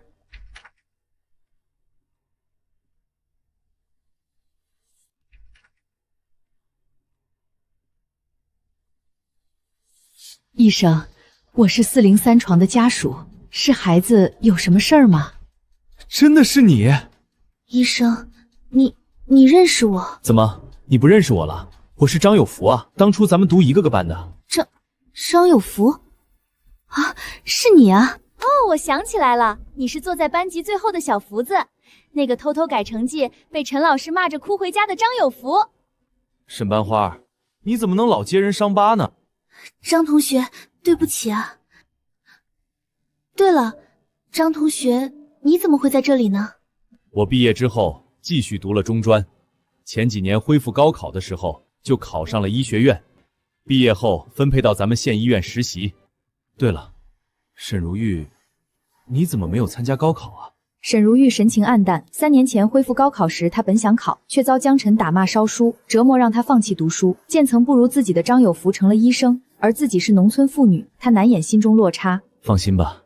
医生，我是403床的家属，是孩子有什么事儿吗？真的是你？医生，你认识我？怎么，你不认识我了？我是张有福啊，当初咱们读一个班的。张有福？啊，是你啊！哦，我想起来了，你是坐在班级最后的小福子，那个偷偷改成绩被陈老师骂着哭回家的张有福。沈班花，你怎么能老揭人伤疤呢？张同学，对不起啊。对了，张同学，你怎么会在这里呢？我毕业之后继续读了中专，前几年恢复高考的时候就考上了医学院，毕业后分配到咱们县医院实习。对了，沈如玉，你怎么没有参加高考啊？沈如玉神情黯淡，3年前恢复高考时，她本想考，却遭江晨打骂烧书，折磨让她放弃读书。见曾不如自己的张有福成了医生，而自己是农村妇女，她难掩心中落差。放心吧，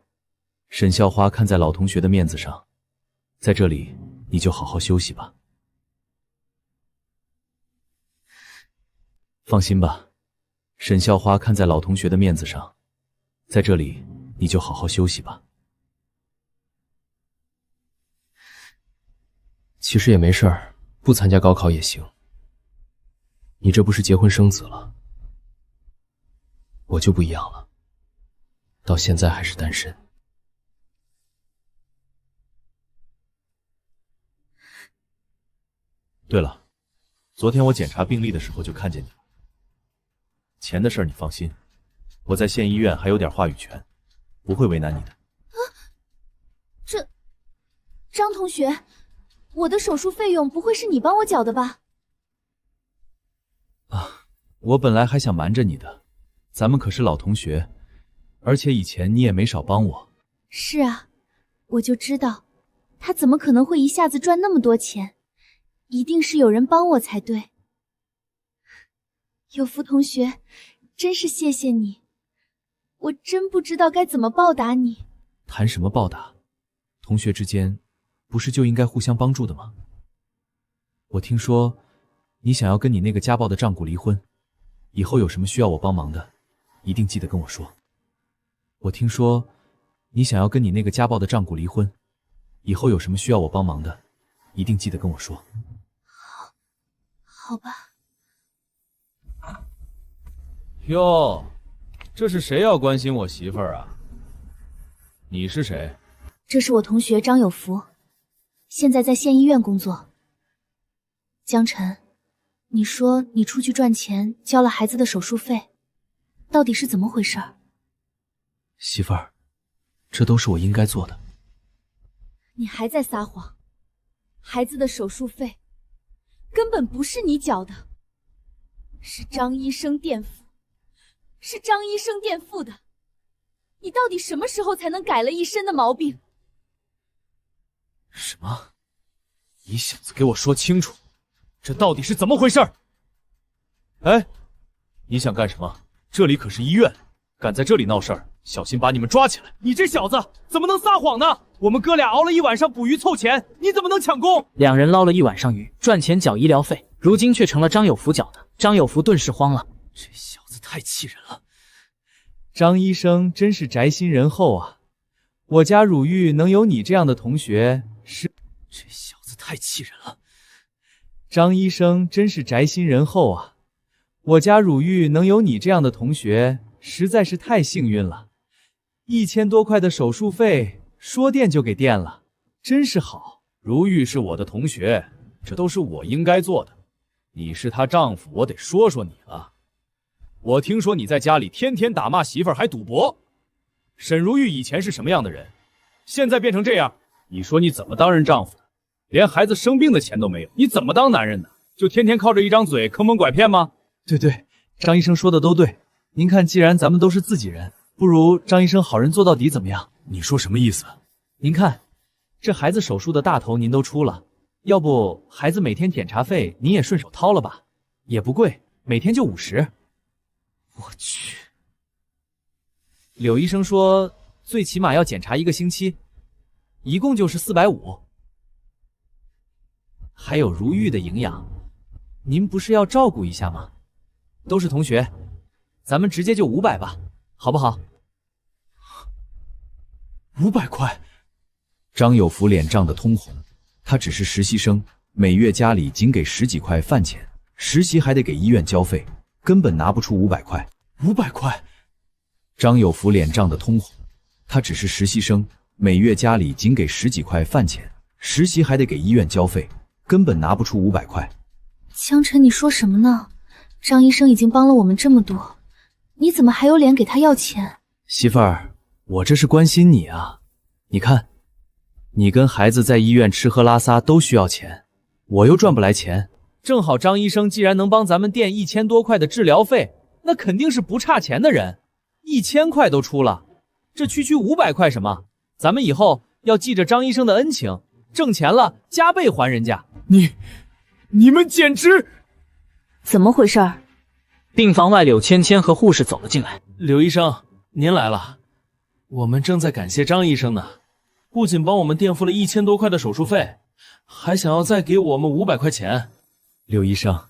沈校花看在老同学的面子上，在这里你就好好休息吧。放心吧，沈校花看在老同学的面子上，在这里你就好好休息吧。其实也没事儿，不参加高考也行。你这不是结婚生子了？我就不一样了，到现在还是单身。对了，昨天我检查病历的时候就看见你了。钱的事儿你放心，我在县医院还有点话语权，不会为难你的。张同学，我的手术费用不会是你帮我缴的吧？啊，我本来还想瞒着你的，咱们可是老同学，而且以前你也没少帮我。是啊，我就知道，他怎么可能会一下子赚那么多钱？一定是有人帮我才对。有福同学，真是谢谢你，我真不知道该怎么报答你。谈什么报答？同学之间不是就应该互相帮助的吗？我听说你想要跟你那个家暴的丈夫离婚，以后有什么需要我帮忙的，一定记得跟我说。我听说你想要跟你那个家暴的丈夫离婚，以后有什么需要我帮忙的，一定记得跟我说。好吧。哟，这是谁要关心我媳妇儿啊？你是谁？这是我同学张有福，现在在县医院工作。江晨，你说你出去赚钱交了孩子的手术费，到底是怎么回事？媳妇儿，这都是我应该做的。你还在撒谎，孩子的手术费根本不是你缴的，是张医生垫付，是张医生垫付的。你到底什么时候才能改了一身的毛病？什么？你小子给我说清楚，这到底是怎么回事？哎，你想干什么？这里可是医院，敢在这里闹事儿，小心把你们抓起来！你这小子怎么能撒谎呢？我们哥俩熬了一晚上捕鱼凑钱，你怎么能抢功？两人捞了一晚上鱼，赚钱缴医疗费，如今却成了张有福缴的。张有福顿时慌了，这小子太气人了。张医生真是宅心仁厚啊！我家汝玉能有你这样的同学是……这小子太气人了。张医生真是宅心仁厚啊！我家汝玉能有你这样的同学，实在是太幸运了。1000多块的手术费，说垫就给垫了，真是好。如玉是我的同学，这都是我应该做的。你是她丈夫，我得说说你了。我听说你在家里天天打骂媳妇儿，还赌博。沈如玉以前是什么样的人，现在变成这样，你说你怎么当人丈夫的？连孩子生病的钱都没有，你怎么当男人呢？就天天靠着一张嘴坑蒙拐骗吗？对，张医生说的都对。您看，既然咱们都是自己人，不如张医生好人做到底怎么样？你说什么意思？您看，这孩子手术的大头您都出了，要不孩子每天检查费您也顺手掏了吧，也不贵，每天就50。我去，柳医生说，最起码要检查1个星期，一共就是450。还有如玉的营养，您不是要照顾一下吗？都是同学，咱们直接就500吧，好不好？500块。张有福脸涨得通红，他只是实习生，每月家里仅给10几块饭钱，实习还得给医院交费，根本拿不出500块。500块。张有福脸涨得通红，他只是实习生，每月家里仅给10几块饭钱，实习还得给医院交费，根本拿不出500块。江晨，你说什么呢？张医生已经帮了我们这么多，你怎么还有脸给他要钱？媳妇儿，我这是关心你啊。你看，你跟孩子在医院吃喝拉撒都需要钱，我又赚不来钱。正好张医生既然能帮咱们垫1000多块的治疗费，那肯定是不差钱的人，1000块都出了，这区区500块什么？咱们以后要记着张医生的恩情，挣钱了加倍还人家。你们简直……怎么回事？病房外，柳芊芊和护士走了进来。柳医生，您来了。我们正在感谢张医生呢，不仅帮我们垫付了1000多块的手术费，还想要再给我们500块钱。柳医生，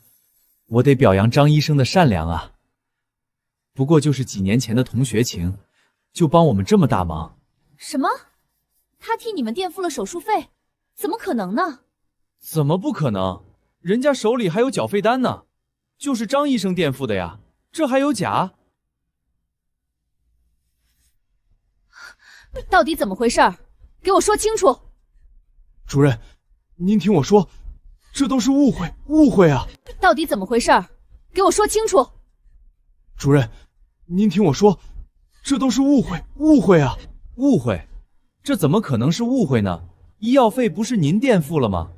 我得表扬张医生的善良啊。不过就是几年前的同学情，就帮我们这么大忙。什么？他替你们垫付了手术费？怎么可能呢？怎么不可能？人家手里还有缴费单呢，就是张医生垫付的呀，这还有假？到底怎么回事？给我说清楚！主任，您听我说，这都是误会啊！到底怎么回事？给我说清楚！主任，您听我说，这都是误会啊！误会？这怎么可能是误会呢？医药费不是您垫付了吗？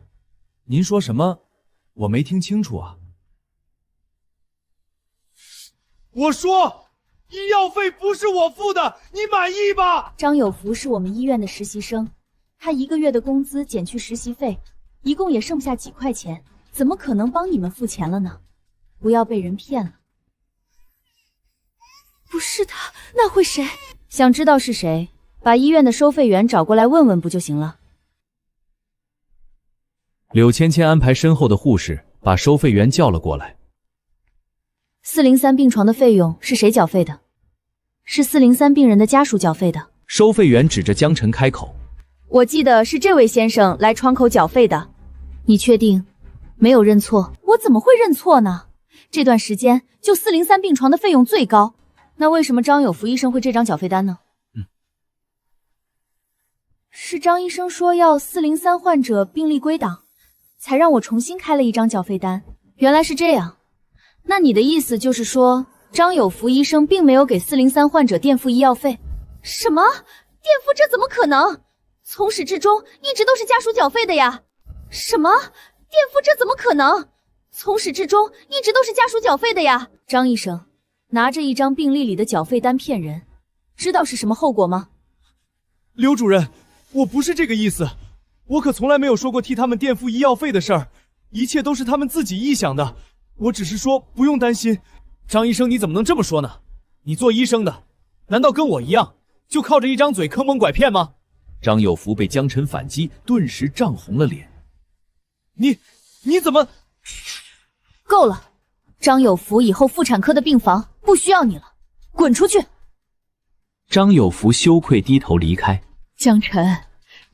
您说什么？我没听清楚啊。我说，医药费不是我付的，你满意吧？张有福是我们医院的实习生，他1个月的工资减去实习费，一共也剩不下几块钱，怎么可能帮你们付钱了呢？不要被人骗了。不是他，那会谁？想知道是谁，把医院的收费员找过来问问不就行了？柳芊芊安排身后的护士把收费员叫了过来。403病床的费用是谁缴费的？是403病人的家属缴费的。收费员指着江晨开口：我记得是这位先生来窗口缴费的。你确定没有认错？我怎么会认错呢？这段时间就403病床的费用最高，那为什么张有福医生会这张缴费单呢？是张医生说要403患者病历归档，才让我重新开了一张缴费单。原来是这样，那你的意思就是说，张有福医生并没有给403患者垫付医药费？什么？垫付？这怎么可能？从始至终一直都是家属缴费的呀。什么？垫付？这怎么可能？从始至终一直都是家属缴费的呀。张医生拿着一张病历里的缴费单骗人，知道是什么后果吗？刘主任，我不是这个意思，我可从来没有说过替他们垫付医药费的事儿，一切都是他们自己臆想的。我只是说不用担心。张医生，你怎么能这么说呢？你做医生的，难道跟我一样，就靠着一张嘴坑蒙拐骗吗？张有福被江晨反击，顿时涨红了脸。你怎么？够了！张有福以后妇产科的病房不需要你了，滚出去！张有福羞愧低头离开。江晨，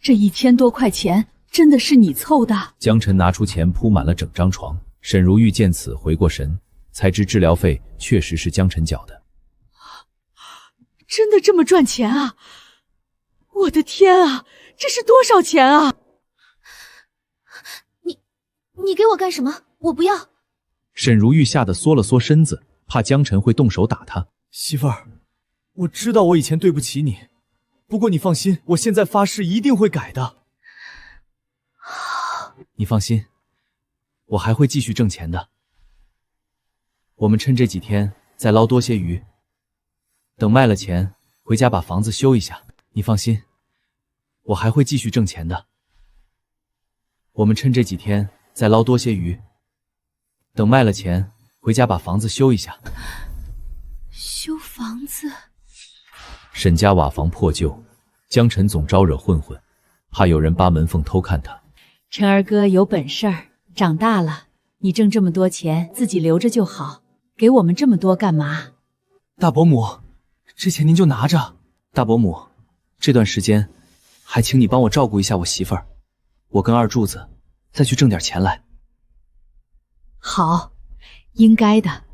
这1000多块钱真的是你凑的？江晨拿出钱铺满了整张床。沈如玉见此回过神，才知治疗费确实是江晨缴的。真的这么赚钱啊？我的天啊，这是多少钱啊？你给我干什么？我不要！沈如玉吓得缩了缩身子，怕江晨会动手打她。媳妇儿，我知道我以前对不起你，不过你放心，我现在发誓一定会改的。你放心，我还会继续挣钱的。我们趁这几天再捞多些鱼，等卖了钱，回家把房子修一下。你放心，我还会继续挣钱的。我们趁这几天再捞多些鱼，等卖了钱，回家把房子修一下。修房子？沈家瓦房破旧，江晨总招惹混混，怕有人扒门缝偷看他。晨儿哥有本事儿，长大了，你挣这么多钱自己留着就好，给我们这么多干嘛？大伯母，这钱您就拿着。大伯母，这段时间还请你帮我照顾一下我媳妇儿，我跟二柱子再去挣点钱来。好，应该的，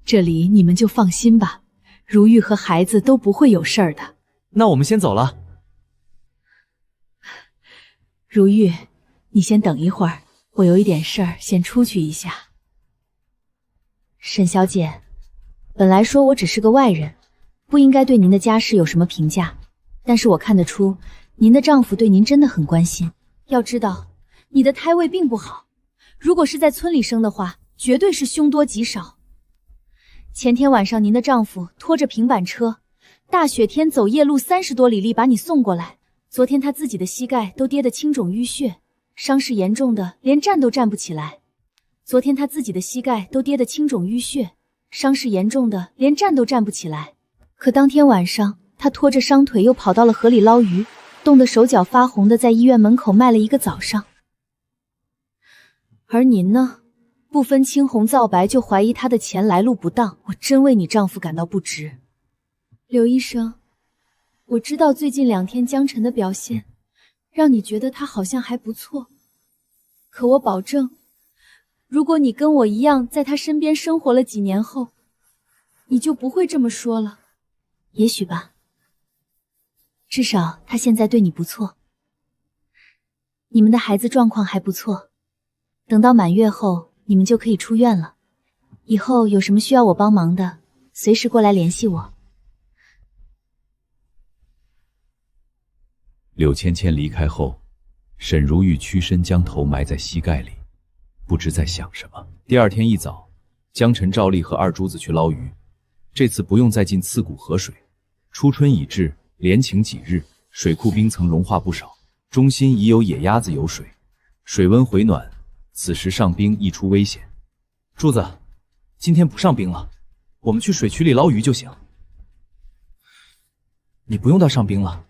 这里你们就放心吧，如玉和孩子都不会有事儿的。那我们先走了。如玉，你先等一会儿，我有一点事儿，先出去一下。沈小姐，本来说我只是个外人，不应该对您的家世有什么评价，但是我看得出，您的丈夫对您真的很关心。要知道，你的胎位并不好，如果是在村里生的话，绝对是凶多吉少。前天晚上，您的丈夫拖着平板车，大雪天走夜路30多里地把你送过来。昨天他自己的膝盖都跌得青肿淤血，伤势严重的连站都站不起来。昨天他自己的膝盖都跌得青肿淤血，伤势严重的连站都站不起来。可当天晚上，他拖着伤腿又跑到了河里捞鱼，冻得手脚发红的在医院门口卖了一个早上。而您呢，不分青红皂白就怀疑他的钱来路不当，我真为你丈夫感到不值。刘医生，我知道最近2天江晨的表现让你觉得他好像还不错，可我保证，如果你跟我一样在他身边生活了几年后，你就不会这么说了。也许吧，至少他现在对你不错。你们的孩子状况还不错，等到满月后你们就可以出院了。以后有什么需要我帮忙的，随时过来联系我。柳芊芊离开后，沈如玉屈身将头埋在膝盖里，不知在想什么。第二天一早，江晨照例和二珠子去捞鱼，这次不用再进刺骨河水。初春已至，连晴几日，水库冰层融化不少，中心已有野鸭子游水，水温回暖，此时上冰易出危险。柱子，今天不上冰了，我们去水渠里捞鱼就行。你不用到上冰了。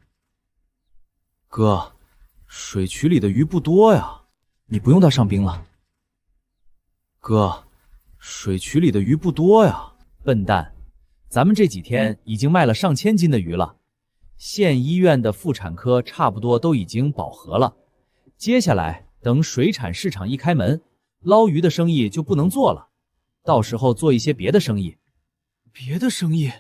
哥，水渠里的鱼不多呀，你不用到上冰了。哥，水渠里的鱼不多呀。笨蛋，咱们这几天已经卖了上千斤的鱼了，县医院的妇产科差不多都已经饱和了，接下来等水产市场一开门，捞鱼的生意就不能做了，到时候做一些别的生意。别的生意？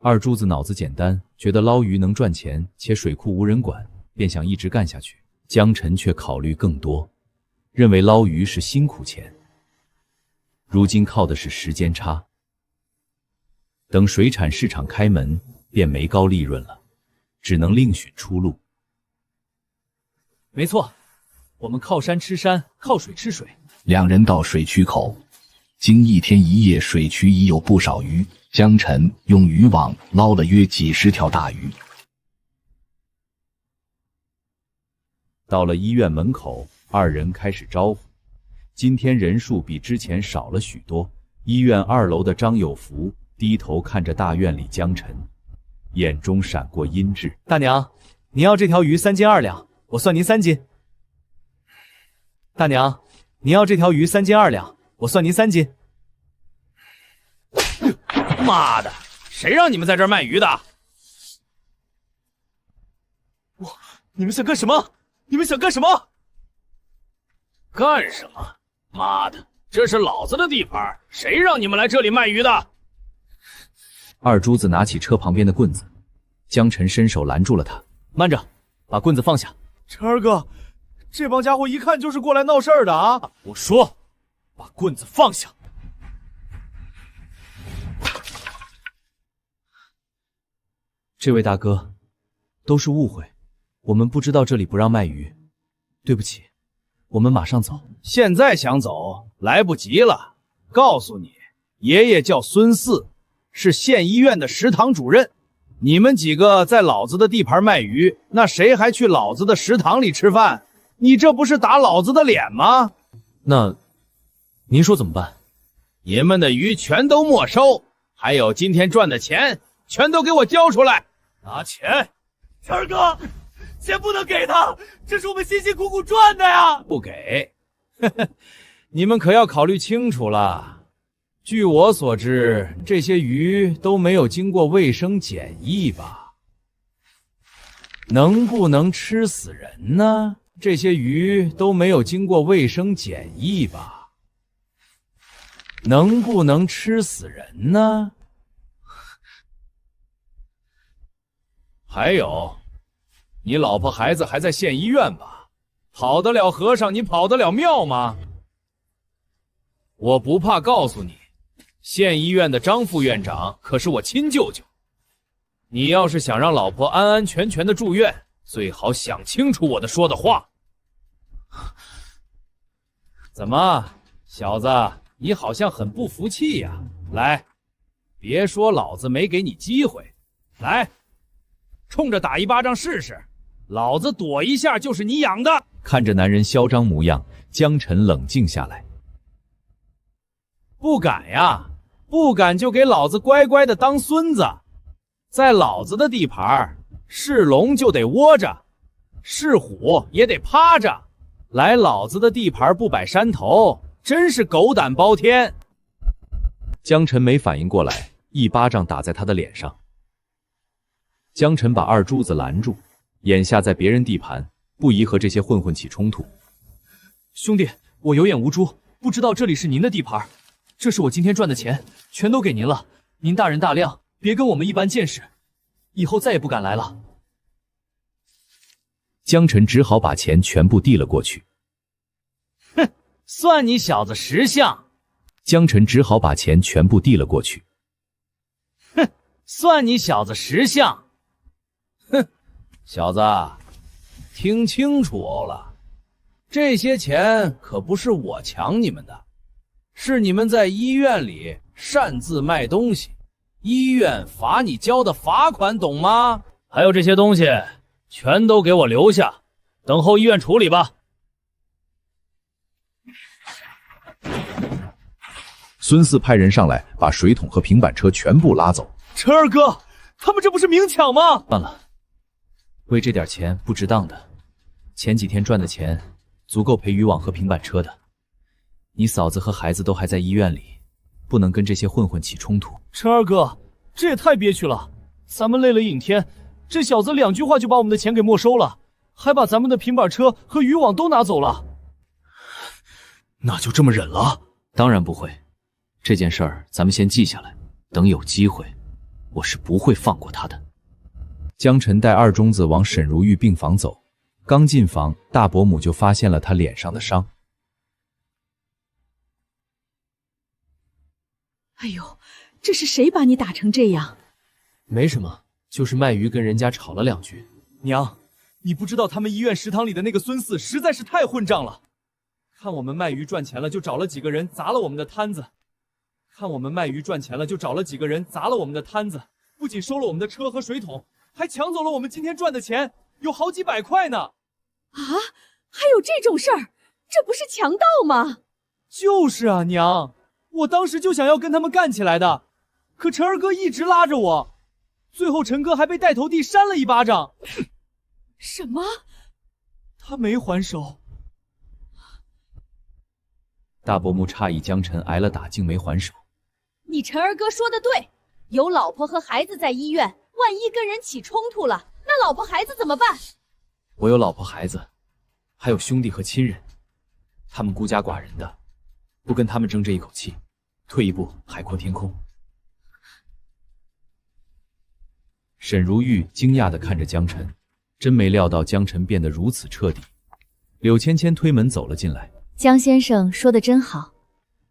二珠子脑子简单，觉得捞鱼能赚钱，且水库无人管，便想一直干下去。江晨却考虑更多，认为捞鱼是辛苦钱，如今靠的是时间差。等水产市场开门，便没高利润了，只能另寻出路。没错，我们靠山吃山，靠水吃水。两人到水渠口，经1天1夜，水渠已有不少鱼。江晨用渔网捞了约几10条大鱼。到了医院门口，二人开始招呼。今天人数比之前少了许多。医院2楼的张有福低头看着大院里江晨，眼中闪过阴鸷。大娘，您要这条鱼3斤2两，我算您3斤。大娘，您要这条鱼3斤2两，我算您3斤。妈的，谁让你们在这儿卖鱼的？你们想干什么？你们想干什么？干什么？妈的，这是老子的地盘，谁让你们来这里卖鱼的？二珠子拿起车旁边的棍子，江晨伸手拦住了他。慢着，把棍子放下。晨儿哥，这帮家伙一看就是过来闹事儿的啊！我说，把棍子放下。这位大哥，都是误会，我们不知道这里不让卖鱼，对不起，我们马上走。现在想走来不及了，告诉你，爷爷叫孙四，是县医院的食堂主任。你们几个在老子的地盘卖鱼，那谁还去老子的食堂里吃饭？你这不是打老子的脸吗？那您说怎么办？你们的鱼全都没收，还有今天赚的钱，全都给我交出来！拿钱！晨儿哥，钱不能给他，这是我们辛辛苦苦赚的呀！不给，你们可要考虑清楚了。据我所知，这些鱼都没有经过卫生检疫吧？能不能吃死人呢？这些鱼都没有经过卫生检疫吧？能不能吃死人呢？还有，你老婆孩子还在县医院吧？跑得了和尚，你跑得了庙吗？我不怕告诉你，县医院的张副院长可是我亲舅舅。你要是想让老婆安安全全的住院，最好想清楚我说的话。怎么，小子，你好像很不服气呀？来，别说老子没给你机会，来，冲着打一巴掌试试，老子躲一下就是你养的。看着男人嚣张模样，江晨冷静下来。不敢呀，不敢就给老子乖乖的当孙子。在老子的地盘，是龙就得窝着，是虎也得趴着。来老子的地盘不摆山头，真是狗胆包天。江晨没反应过来，一巴掌打在他的脸上。江晨把二珠子拦住，眼下在别人地盘，不宜和这些混混起冲突。兄弟，我有眼无珠，不知道这里是您的地盘。这是我今天赚的钱，全都给您了。您大人大量，别跟我们一般见识，以后再也不敢来了。江晨只好把钱全部递了过去。哼，算你小子识相。江晨只好把钱全部递了过去。哼，算你小子识相。哼，小子，听清楚了，这些钱可不是我抢你们的，是你们在医院里擅自卖东西，医院罚你交的罚款，懂吗？还有这些东西，全都给我留下，等候医院处理吧。孙四派人上来，把水桶和平板车全部拉走。陈二哥，他们这不是明抢吗？算了，为这点钱不值当的。前几天赚的钱足够赔渔网和平板车的。你嫂子和孩子都还在医院里，不能跟这些混混起冲突。陈二哥，这也太憋屈了。咱们累了一天，这小子2句话就把我们的钱给没收了，还把咱们的平板车和渔网都拿走了。那就这么忍了？当然不会，这件事儿咱们先记下来，等有机会，我是不会放过他的。江晨带二中子往沈如玉病房走，刚进房，大伯母就发现了他脸上的伤。哎呦，这是谁把你打成这样？没什么，就是卖鱼跟人家吵了2句。娘，你不知道他们医院食堂里的那个孙四实在是太混账了。看我们卖鱼赚钱了，就找了几个人砸了我们的摊子。不仅收了我们的车和水桶，还抢走了我们今天赚的钱，有好几百块呢。啊，还有这种事儿？这不是强盗吗？就是啊，娘，我当时就想要跟他们干起来的，可陈二哥一直拉着我，最后陈哥还被带头弟扇了一巴掌。什么？他没还手。大伯母诧异江晨挨了打竟没还手。你陈二哥说的对，有老婆和孩子在医院，万一跟人起冲突了，那老婆孩子怎么办？我有老婆孩子，还有兄弟和亲人，他们孤家寡人的，不跟他们争这一口气，退一步海阔天空。沈如玉惊讶地看着江晨，真没料到江晨变得如此彻底。柳芊芊推门走了进来。江先生说的真好，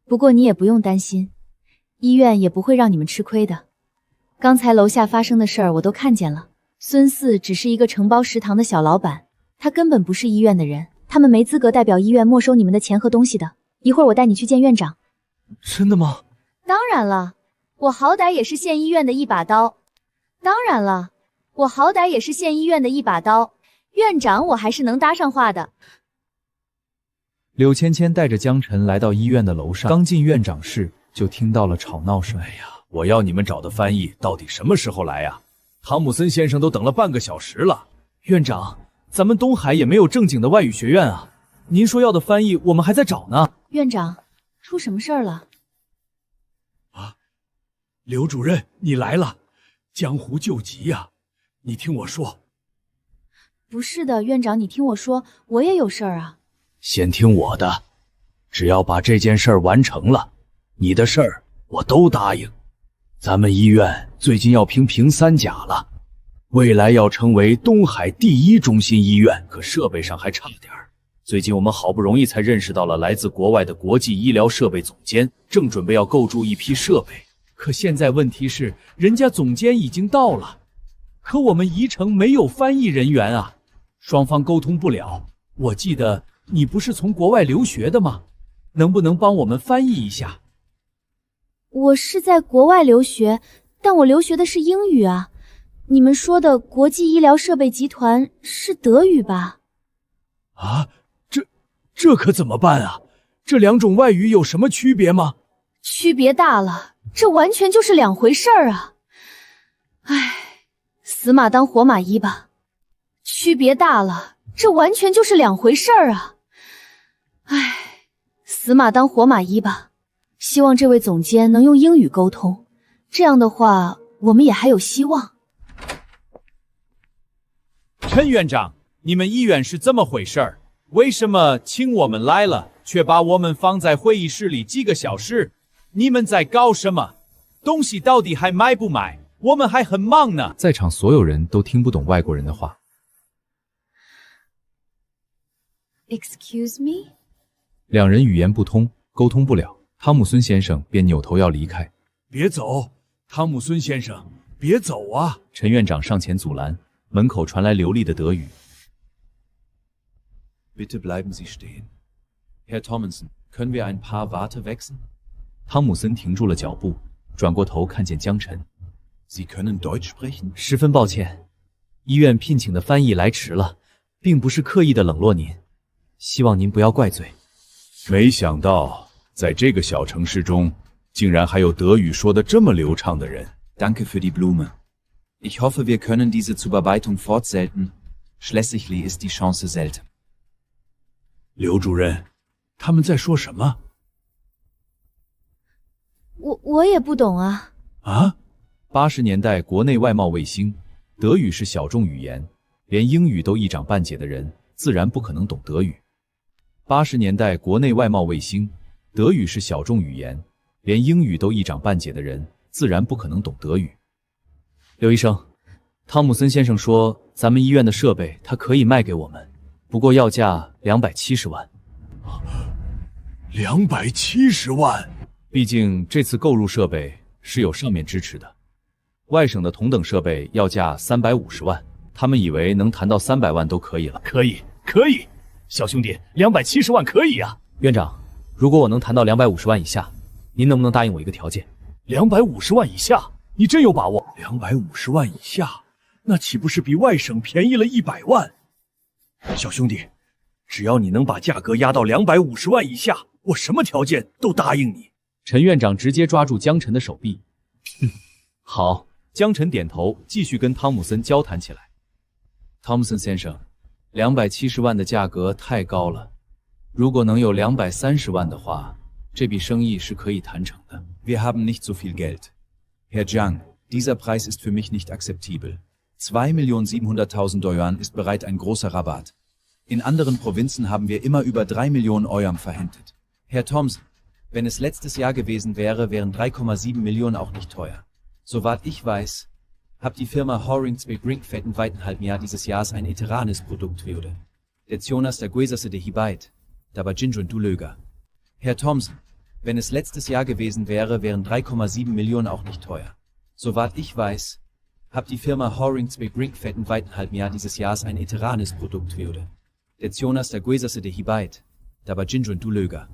不过你也不用担心，医院也不会让你们吃亏的。刚才楼下发生的事儿我都看见了，孙四只是一个承包食堂的小老板，他根本不是医院的人，他们没资格代表医院没收你们的钱和东西的。一会儿我带你去见院长。真的吗？当然了，我好歹也是县医院的一把刀。院长我还是能搭上话的。柳芊芊带着江晨来到医院的楼上，刚进院长室就听到了吵闹声。哎呀，我要你们找的翻译到底什么时候来呀？汤姆森先生都等了半个小时了。院长，咱们东海也没有正经的外语学院啊。您说要的翻译，我们还在找呢。院长，出什么事儿了？刘主任，你来了，江湖救急呀！你听我说。不是的，院长，你听我说，我也有事儿啊。先听我的，只要把这件事儿完成了，你的事儿我都答应。咱们医院最近要评3甲了，未来要成为东海第1中心医院，可设备上还差点儿。最近我们好不容易才认识到了来自国外的国际医疗设备总监，正准备要购入一批设备。可现在问题是，人家总监已经到了，可我们宜城没有翻译人员啊，双方沟通不了。我记得你不是从国外留学的吗？能不能帮我们翻译一下？我是在国外留学，但我留学的是英语啊。你们说的国际医疗设备集团是德语吧？啊，这可怎么办啊？这2种外语有什么区别吗？区别大了，这完全就是2回事儿啊！唉，死马当活马医吧。区别大了，这完全就是2回事儿啊！唉，死马当活马医吧。希望这位总监能用英语沟通，这样的话，我们也还有希望。陈院长，你们医院是这么回事儿？为什么请我们来了，却把我们放在会议室里几个小时？你们在搞什么？东西到底还买不买？我们还很忙呢。在场所有人都听不懂外国人的话。Excuse me？ 2人语言不通，沟通不了。汤姆孙先生便扭头要离开。别走，汤姆孙先生，别走啊！陈院长上前阻拦，门口传来流利的德语。Bitte bleiben Sie stehen. Herr Thommensen, können wir ein paar Worte wechseln? 汤姆森停住了脚步，转过头看见江晨。Sie können Deutsch sprechen? 十分抱歉，医院聘请的翻译来迟了，并不是刻意的冷落您，希望您不要怪罪。没想到在这个小城市中，竟然还有德语说得这么流畅的人。Danke für die Blume. Ich hoffe, wir können diese Zuarbeitung fortsetzen. Schließlich ist die Chance selten. 刘主任，他们在说什么？我也不懂啊。啊！80年代国内外贸卫星，德语是小众语言，连英语都一知半解的人，自然不可能懂德语。80年代国内外贸卫星，德语是小众语言，连英语都一知半解的人，自然不可能懂德语。刘医生，汤姆森先生说，咱们医院的设备他可以卖给我们，不过要价270万。270万！毕竟这次购入设备是有上面支持的，外省的同等设备要价350万，他们以为能谈到300万都可以了。可以，小兄弟，270万可以啊！院长，如果我能谈到250万以下，您能不能答应我一个条件？250万以下，你真有把握？250万以下，那岂不是比外省便宜了100万？小兄弟，只要你能把价格压到250万以下，我什么条件都答应你。陈院长直接抓住江晨的手臂。好，江晨点头，继续跟汤姆森交谈起来。汤姆森先生，270万的价格太高了，如果能有230万的话，这笔生意是可以谈成的。Wir haben nicht so viel Geld. Herr Jiang, dieser Preis ist für mich nicht akzeptabel. 2.700.000 Yuan ist bereit ein großer Rabatt. In anderen Provinzen haben wir immer über 3 Millionen Yuan verhandelt. Herr Thomsen, wenn es letztes Jahr gewesen wäre, wären 3,7 Millionen auch nicht teuer. Soweit ich weiß, hat die Firma Horing2 Brinkfett in weitenhalben Jahr dieses Jahres ein iteranes Produkt würde. Der Jonas der Guesase de Hibait, dabei Jinjun du Löger. Herr Thomsen, wenn es letztes Jahr gewesen wäre, wären 3,7 Millionen auch nicht teuer. Soweit ich weiß, hat die Firma Horing2 Brinkfett in weitenhalben Jahr dieses Jahres ein iteranes Produkt würde. Der Jonas der Guesase de Hibait, dabei Jinjun du Löger.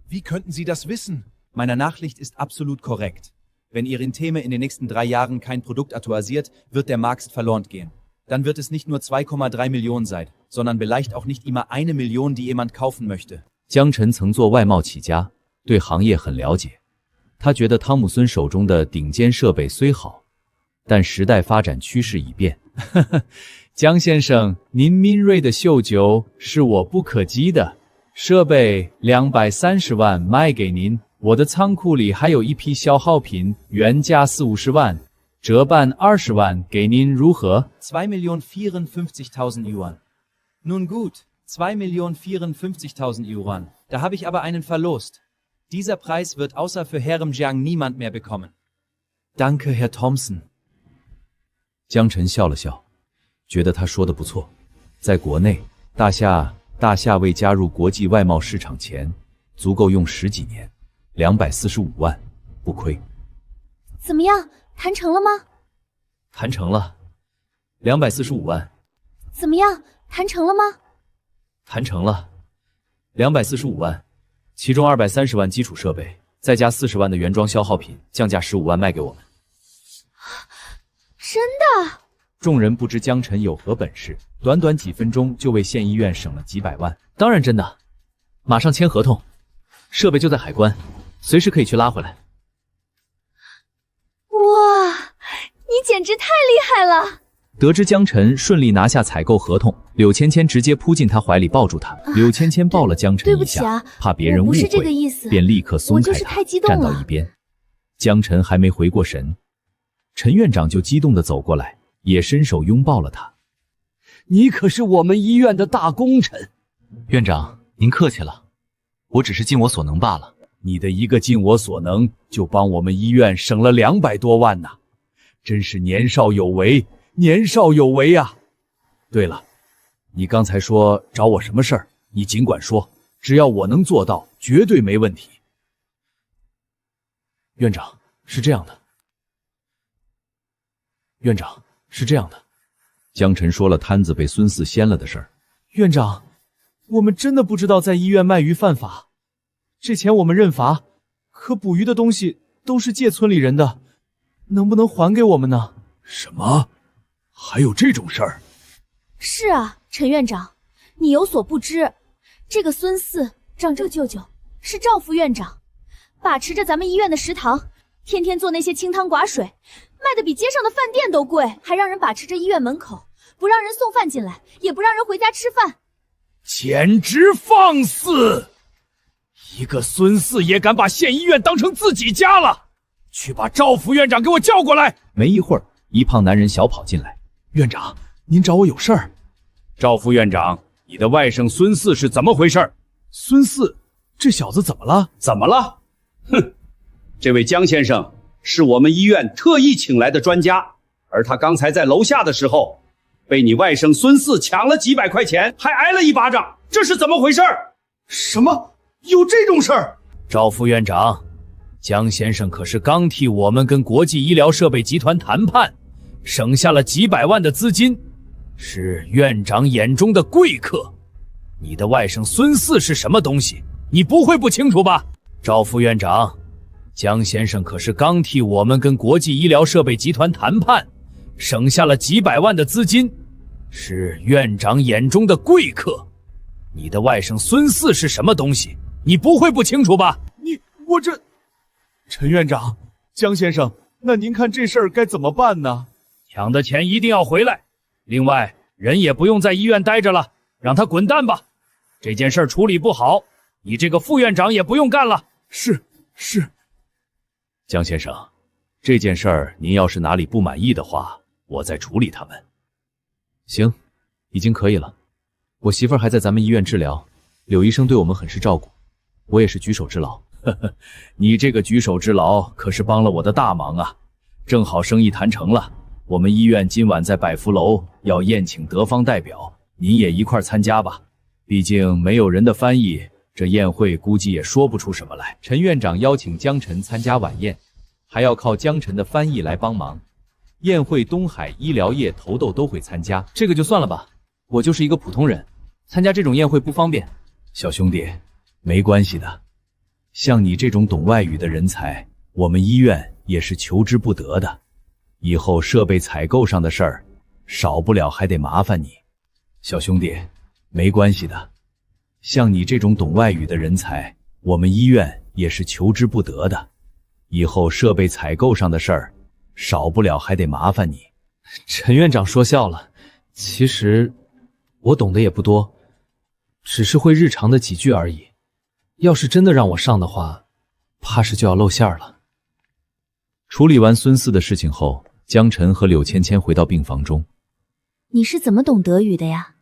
Wie könnten Sie das wissen? Meine Nachricht ist absolut korrekt. Wenn Ihre Theme in den nächsten 3 Jahren kein Produkt aktualisiert, wird der Markt verloren gehen. Dann wird es nicht nur 2,3 Millionen sein, sondern vielleicht auch nicht immer 1 Million, die jemand kaufen möchte. 江晨曾做外贸起家，对行业很了解。他觉得汤姆孙手中的顶尖设备虽好，但时代发展趋势已变。江先生，您敏锐的嗅觉是我不可及的。设备230万卖给您，我的仓库里还有一批消耗品，原价40-50万，折半20万给您，如何2.054.000 Yuan. Nun gut, 2.054.000 Yuan. Da habe ich aber einen Verlust. Dieser Preis wird außer für Herrn Jiang niemand mehr bekommen. Danke, Herr Thompson. 江晨笑了笑，觉得他说的不错。在国内，大夏未加入国际外贸市场前，足够用10几年，245万，不亏。怎么样，谈成了吗？谈成了，245万。怎么样，谈成了吗？谈成了，245万，其中230万基础设备，再加40万的原装消耗品，降价15万卖给我们。真的？众人不知江晨有何本事，短短几分钟就为县医院省了几百万。当然真的，马上签合同，设备就在海关，随时可以去拉回来。哇，你简直太厉害了！得知江晨顺利拿下采购合同，柳芊芊直接扑进他怀里抱住他。柳芊芊抱了江晨一下，怕别人误会，便立刻松开他，站到一边。江晨还没回过神，陈院长就激动地走过来，也伸手拥抱了他。你可是我们医院的大功臣。院长，您客气了，我只是尽我所能罢了。你的一个尽我所能，就帮我们医院省了200多万呐，真是年少有为，年少有为啊！对了，你刚才说找我什么事儿，你尽管说，只要我能做到，绝对没问题。院长，是这样的。院长，是这样的。江晨说了摊子被孙四掀了的事儿。院长，我们真的不知道在医院卖鱼犯法。这钱我们认罚，可捕鱼的东西都是借村里人的，能不能还给我们呢？什么？还有这种事儿？是啊，陈院长，你有所不知，这个孙四仗着舅舅是赵副院长，把持着咱们医院的食堂，天天做那些清汤寡水，卖的比街上的饭店都贵，还让人把持着医院门口，不让人送饭进来，也不让人回家吃饭，简直放肆！一个孙四也敢把县医院当成自己家了！去把赵副院长给我叫过来！没一会儿，一胖男人小跑进来。院长，您找我有事儿。赵副院长，你的外甥孙四是怎么回事？孙四，这小子怎么了？怎么了？哼，这位江先生是我们医院特意请来的专家，而他刚才在楼下的时候，被你外甥孙四抢了几百块钱，还挨了一巴掌，这是怎么回事？什么？有这种事儿？赵副院长，江先生可是刚替我们跟国际医疗设备集团谈判，省下了几百万的资金，是院长眼中的贵客。你的外甥孙四是什么东西？你不会不清楚吧？赵副院长，江先生可是刚替我们跟国际医疗设备集团谈判，省下了几百万的资金，是院长眼中的贵客。你的外甥孙四是什么东西？你不会不清楚吧？我这……陈院长，江先生，那您看这事儿该怎么办呢？抢的钱一定要回来，另外人也不用在医院待着了，让他滚蛋吧。这件事儿处理不好，你这个副院长也不用干了。是。江先生，这件事儿您要是哪里不满意的话，我再处理他们。行，已经可以了。我媳妇儿还在咱们医院治疗，柳医生对我们很是照顾，我也是举手之劳。你这个举手之劳可是帮了我的大忙啊！正好生意谈成了，我们医院今晚在百福楼要宴请德方代表，您也一块参加吧。毕竟没有人的翻译，这宴会估计也说不出什么来。陈院长邀请江晨参加晚宴，还要靠江晨的翻译来帮忙。宴会东海医疗业头头都会参加，这个就算了吧，我就是一个普通人，参加这种宴会不方便。小兄弟，没关系的，像你这种懂外语的人才，我们医院也是求之不得的。以后设备采购上的事儿，少不了还得麻烦你。小兄弟，没关系的，像你这种懂外语的人才，我们医院也是求之不得的。以后设备采购上的事儿，少不了还得麻烦你。陈院长说笑了，其实我懂得也不多，只是会日常的几句而已。要是真的让我上的话，怕是就要露馅了。处理完孙四的事情后，江晨和柳芊芊回到病房中。你是怎么懂德语的呀？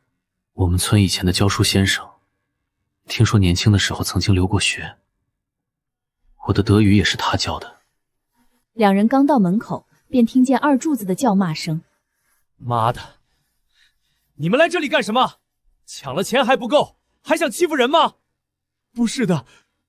我们村以前的教书先生，听说年轻的时候曾经留过学，我的德语也是他教的。两人刚到门口，便听见二柱子的叫骂声：“妈的！你们来这里干什么？抢了钱还不够，还想欺负人吗？”“不是的，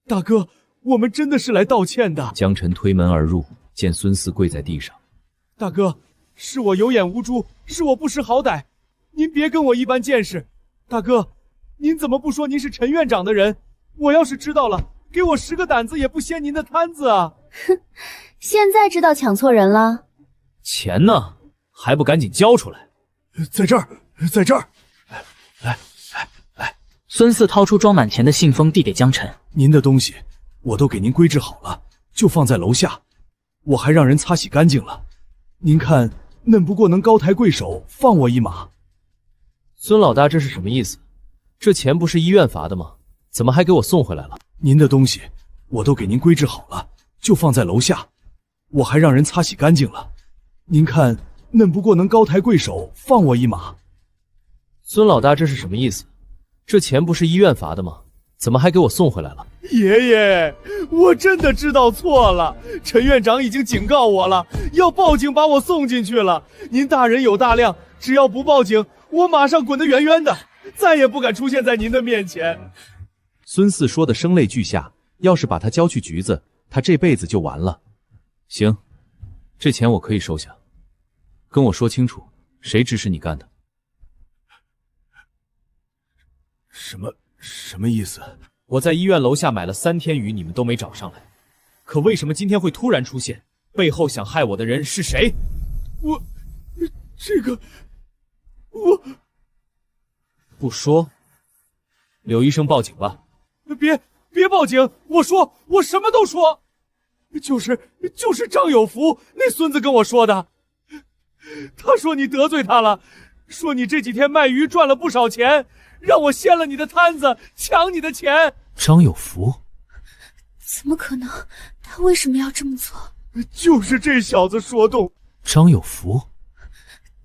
大哥，我们真的是来道歉的。”江晨推门而入，见孙四跪在地上。“大哥，是我有眼无珠，是我不识好歹，您别跟我一般见识。大哥，您怎么不说您是陈院长的人？我要是知道了，给我10个胆子也不掀您的摊子啊！”“哼，现在知道抢错人了。”“钱呢？还不赶紧交出来！”“在这儿，在这儿。”“来。”孙四掏出装满钱的信封递给江晨：“您的东西我都给您归置好了，就放在楼下，我还让人擦洗干净了。您看，嫩不过能高抬贵手，放我一马。”“孙老大这是什么意思？这钱不是医院罚的吗？怎么还给我送回来了？”“您的东西我都给您归置好了，就放在楼下，我还让人擦洗干净了。您看，嫩不过能高抬贵手，放我一马。”“孙老大这是什么意思？这钱不是医院罚的吗？怎么还给我送回来了？”“爷爷，我真的知道错了，陈院长已经警告我了，要报警把我送进去了。您大人有大量，只要不报警，我马上滚得远远的，再也不敢出现在您的面前。”孙四说的声泪俱下，要是把他交去局子，他这辈子就完了。行，这钱我可以收下，跟我说清楚，谁指使你干的？什么意思？我在医院楼下买了3天鱼，你们都没找上来，可为什么今天会突然出现？背后想害我的人是谁？我不说，柳医生报警吧。别报警！我说，我什么都说。就是张有福那孙子跟我说的，他说你得罪他了，说你这几天卖鱼赚了不少钱，让我掀了你的摊子，抢你的钱。张有福？怎么可能？他为什么要这么做？就是这小子说动。张有福？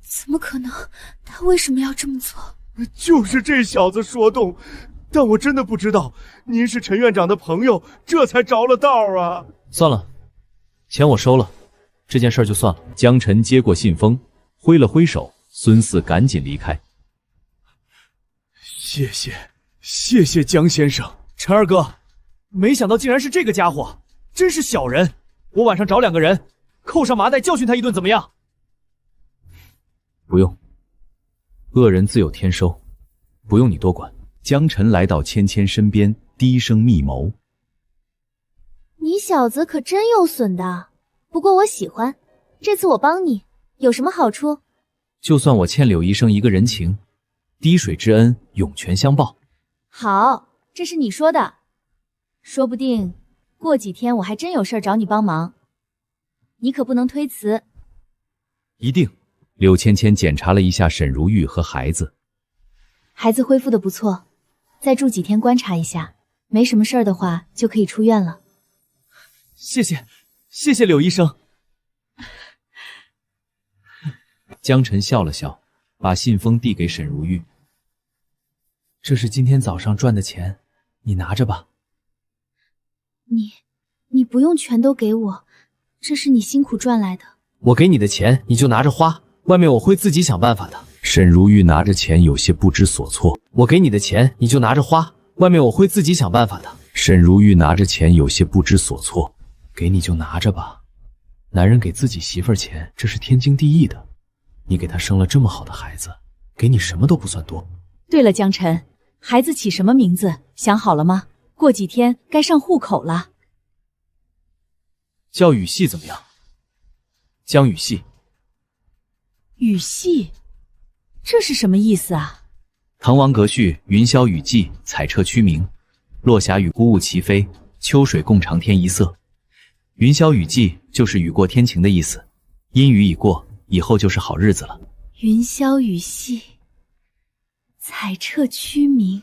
怎么可能？他为什么要这么做？就是这小子说动。但我真的不知道您是陈院长的朋友，这才着了道啊。算了，钱我收了，这件事就算了。江晨接过信封，挥了挥手，孙四赶紧离开。谢谢江先生。陈二哥，没想到竟然是这个家伙，真是小人。我晚上找2个人，扣上麻袋教训他一顿，怎么样？不用，恶人自有天收，不用你多管。江晨来到芊芊身边，低声密谋：“你小子可真有损的，不过我喜欢。这次我帮你，有什么好处？”“就算我欠柳医生一个人情，滴水之恩，涌泉相报。”“好，这是你说的，说不定过几天我还真有事找你帮忙，你可不能推辞。”“一定。”柳芊芊检查了一下沈如玉和孩子，孩子恢复的不错，再住几天观察一下，没什么事儿的话就可以出院了。谢谢柳医生。江晨笑了笑，把信封递给沈如玉：“这是今天早上赚的钱，你拿着吧。”“你不用全都给我，这是你辛苦赚来的。”“我给你的钱你就拿着花，外面我会自己想办法的。”沈如玉拿着钱有些不知所措。“我给你的钱你就拿着花，外面我会自己想办法的。”沈如玉拿着钱有些不知所措。“给你就拿着吧，男人给自己媳妇儿钱，这是天经地义的。你给他生了这么好的孩子，给你什么都不算多。”“对了，江晨，孩子起什么名字想好了吗？过几天该上户口了。”“叫雨系怎么样？”“江雨系。”“雨系？这是什么意思啊？”“滕王阁序，云霄雨霁，彩彻区明。落霞与孤鹜齐飞，秋水共长天一色。云消雨霁就是雨过天晴的意思，阴雨已过，以后就是好日子了。云消雨霁，彩彻区明。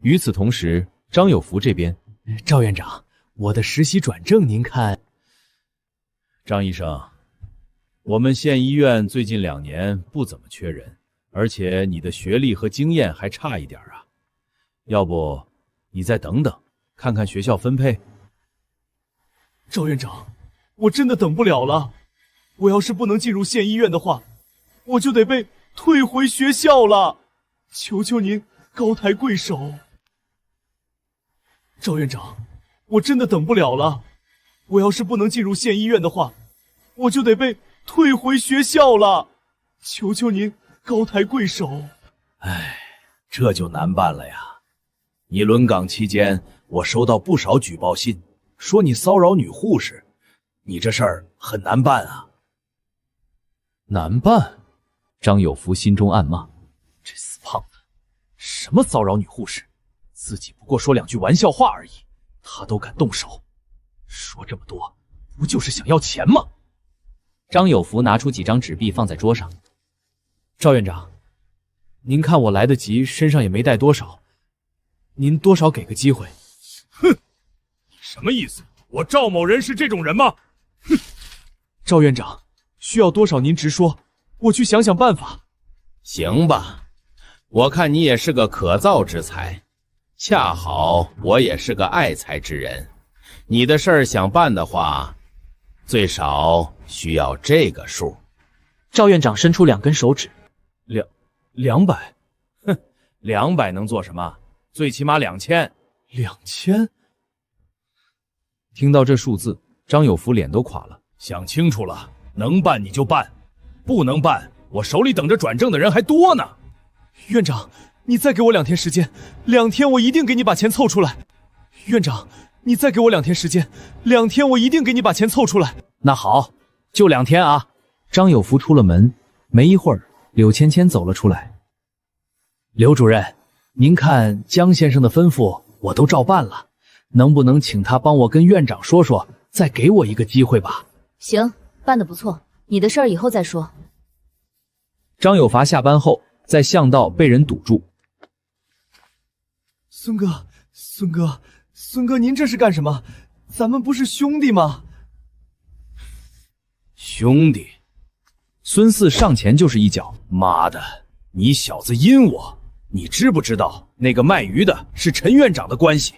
与此同时，张有福这边，赵院长，我的实习转正您看？张医生，我们县医院最近2年不怎么缺人，而且你的学历和经验还差一点啊，要不你再等等，看看学校分配。赵院长，我真的等不了了，我要是不能进入县医院的话，我就得被退回学校了，求求您高抬贵手。赵院长，我真的等不了了，我要是不能进入县医院的话，我就得被退回学校了，求求您高抬贵手。唉，这就难办了呀。你轮岗期间，我收到不少举报信，说你骚扰女护士，你这事儿很难办啊。难办？张有福心中暗骂，这死胖子，什么骚扰女护士，自己不过说2句玩笑话而已，他都敢动手，说这么多，不就是想要钱吗？张有福拿出几张纸币放在桌上。赵院长，您看我来得及，身上也没带多少，您多少给个机会。哼，什么意思？我赵某人是这种人吗？哼，赵院长，需要多少您直说，我去想想办法。行吧，我看你也是个可造之才，恰好我也是个爱才之人，你的事儿想办的话，最少需要这个数。赵院长伸出2根手指，200，哼，200能做什么？最起码2000。2000？听到这数字，张有福脸都垮了。想清楚了，能办你就办，不能办，我手里等着转正的人还多呢。院长，你再给我2天时间，2天我一定给你把钱凑出来。院长，你再给我2天时间，2天我一定给你把钱凑出来。那好，就2天啊。张有福出了门，没一会儿，柳芊芊走了出来。刘主任，您看江先生的吩咐我都照办了，能不能请他帮我跟院长说说，再给我一个机会吧？行，办得不错，你的事儿以后再说。张有发下班后，在巷道被人堵住。孙哥，您这是干什么？咱们不是兄弟吗？兄弟？孙四上前就是一脚。妈的，你小子阴我！你知不知道那个卖鱼的是陈院长的关系？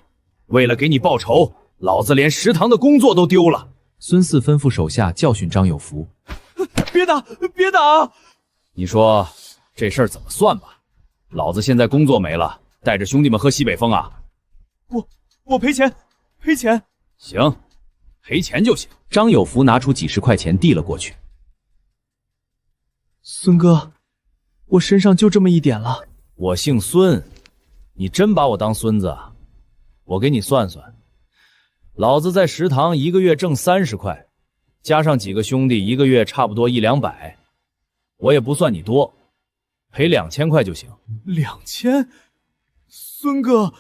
为了给你报仇，老子连食堂的工作都丢了。孙四吩咐手下教训张有福：“别打，别打！”你说这事儿怎么算吧？老子现在工作没了，带着兄弟们喝西北风啊！我赔钱。行，赔钱就行。张有福拿出几10块钱递了过去。孙哥，我身上就这么一点了。我姓孙，你真把我当孙子啊？我给你算算，老子在食堂1个月挣30块，加上几个兄弟1个月差不多100-200，我也不算你多，赔2000块就行。2000？孙哥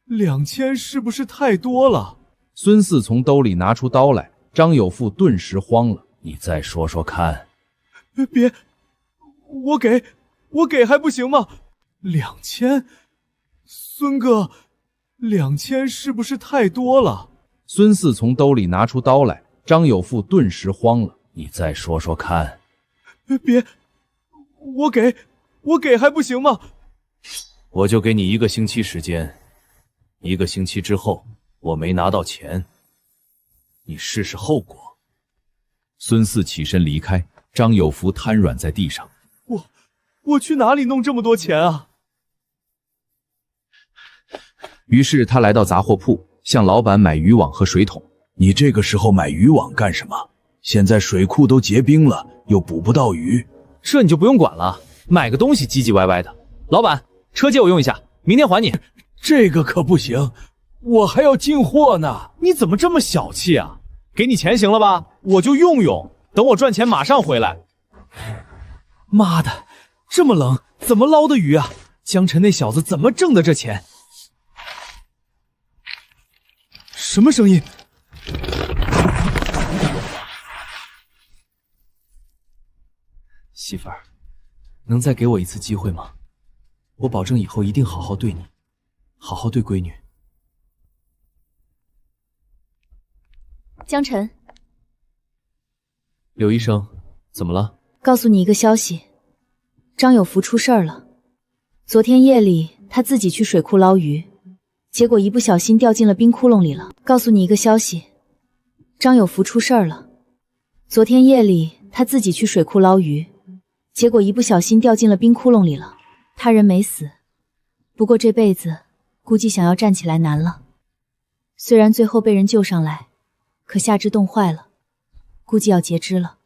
，2000是不是太多了？孙四从兜里拿出刀来，张有福顿时慌了。你再说说看。别，我给还不行吗？2000？孙哥，2000是不是太多了？孙四从兜里拿出刀来，张有福顿时慌了。你再说说看。别，我给还不行吗？我就给你1个星期时间，1个星期之后我没拿到钱，你试试后果。孙四起身离开，张有福瘫软在地上。我去哪里弄这么多钱啊？于是他来到杂货铺，向老板买渔网和水桶。你这个时候买渔网干什么？现在水库都结冰了，又捕不到鱼。这你就不用管了，买个东西唧唧歪歪的。老板，车借我用一下，明天还你。这个可不行，我还要进货呢。你怎么这么小气啊？给你钱行了吧？我就用，等我赚钱马上回来。妈的，这么冷，怎么捞的鱼啊？江晨那小子怎么挣的这钱？什么声音？媳妇儿，能再给我一次机会吗？我保证以后一定好好对你，好好对闺女。江晨，柳医生，怎么了？告诉你一个消息，张有福出事儿了。昨天夜里他自己去水库捞鱼，结果一不小心掉进了冰窟窿里了。告诉你一个消息，张有福出事儿了。昨天夜里他自己去水库捞鱼，结果一不小心掉进了冰窟窿里了。他人没死，不过这辈子估计想要站起来难了。虽然最后被人救上来，可下肢冻坏了，估计要截肢了。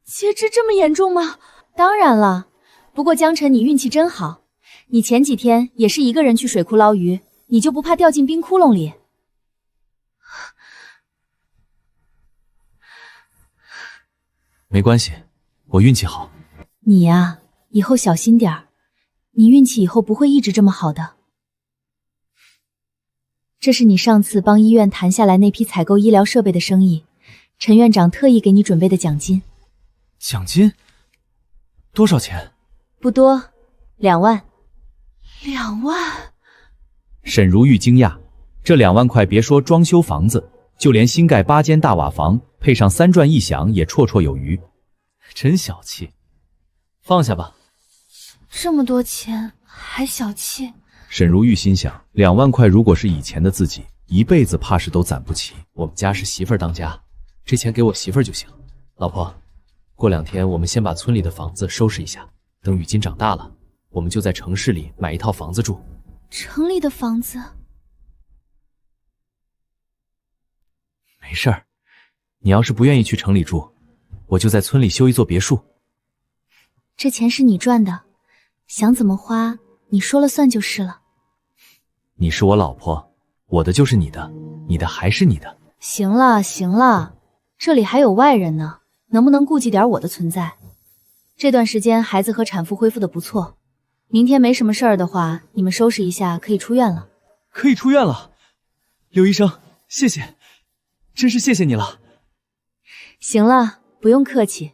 截肢这么严重吗？当然了，不过江晨你运气真好，你前几天也是一个人去水库捞鱼，你就不怕掉进冰窟窿里？没关系，我运气好。你呀，以后小心点儿，你运气以后不会一直这么好的。这是你上次帮医院谈下来那批采购医疗设备的生意，陈院长特意给你准备的奖金。奖金？多少钱？不多，2万。2万？沈如玉惊讶，这2万块别说装修房子，就连新盖8间大瓦房，配上3转1响也绰绰有余。真小气，放下吧。这么多钱还小气？沈如玉心想，2万块如果是以前的自己，一辈子怕是都攒不起。我们家是媳妇儿当家，这钱给我媳妇儿就行。老婆，过2天我们先把村里的房子收拾一下，等雨金长大了，我们就在城市里买一套房子住。城里的房子？没事儿，你要是不愿意去城里住，我就在村里修一座别墅。这钱是你赚的，想怎么花，你说了算就是了。你是我老婆，我的就是你的，你的还是你的。行了行了，这里还有外人呢，能不能顾及点我的存在？这段时间孩子和产妇恢复的不错，明天没什么事儿的话，你们收拾一下可以出院了。可以出院了，刘医生，谢谢，真是谢谢你了。行了，不用客气，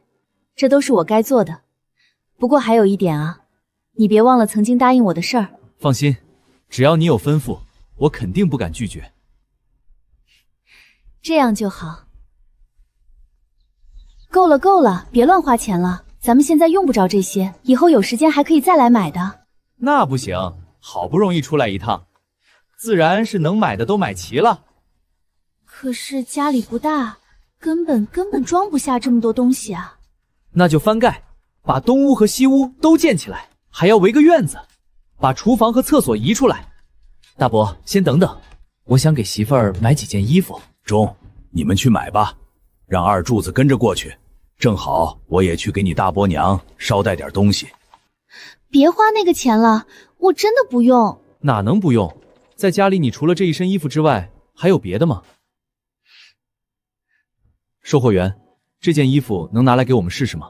这都是我该做的。不过还有一点啊，你别忘了曾经答应我的事儿。放心，只要你有吩咐，我肯定不敢拒绝。这样就好。够了够了，别乱花钱了，咱们现在用不着这些，以后有时间还可以再来买的。那不行，好不容易出来一趟，自然是能买的都买齐了。可是家里不大，根本装不下这么多东西啊。那就翻盖，把东屋和西屋都建起来，还要围个院子，把厨房和厕所移出来。大伯，先等等，我想给媳妇儿买几件衣服。中，你们去买吧，让二柱子跟着过去，正好我也去给你大伯娘捎带点东西。别花那个钱了，我真的不用。哪能不用？在家里你除了这一身衣服之外，还有别的吗？售货员，这件衣服能拿来给我们试试吗？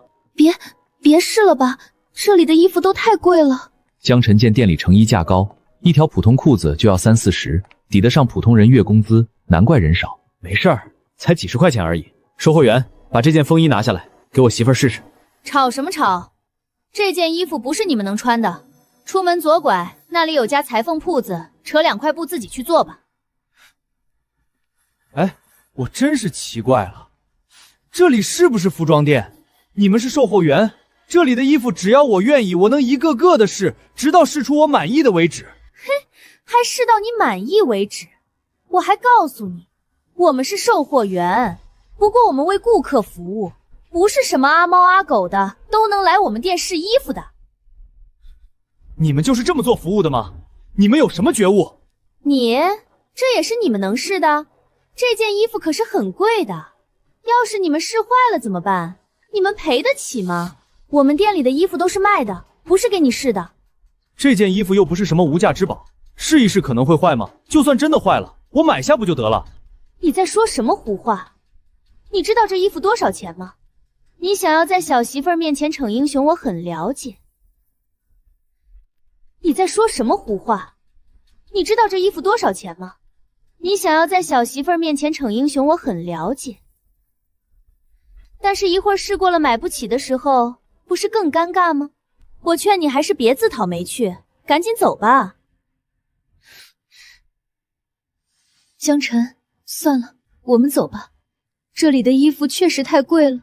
别试了吧，这里的衣服都太贵了。江晨见店里成衣价高，一条普通裤子就要30-40，抵得上普通人月工资，难怪人少。没事儿，才几十块钱而已。售货员，把这件风衣拿下来，给我媳妇儿试试。吵什么吵？这件衣服不是你们能穿的。出门左拐，那里有家裁缝铺子，扯2块布自己去做吧。哎，我真是奇怪了，这里是不是服装店？你们是售货员，这里的衣服只要我愿意，我能一个个的试，直到试出我满意的为止。嘿，还试到你满意为止？我还告诉你，我们是售货员，不过我们为顾客服务，不是什么阿猫阿狗的都能来我们店试衣服的。你们就是这么做服务的吗？你们有什么觉悟？这也是你们能试的？这件衣服可是很贵的，要是你们试坏了怎么办？你们赔得起吗？我们店里的衣服都是卖的，不是给你试的。这件衣服又不是什么无价之宝，试一试可能会坏吗？就算真的坏了，我买下不就得了？你在说什么胡话？你知道这衣服多少钱吗？你想要在小媳妇儿面前逞英雄，我很了解，你在说什么胡话？你知道这衣服多少钱吗？你想要在小媳妇儿面前逞英雄，我很了解。但是，一会儿试过了买不起的时候，不是更尴尬吗？我劝你还是别自讨没趣，赶紧走吧。江晨，算了，我们走吧。这里的衣服确实太贵了，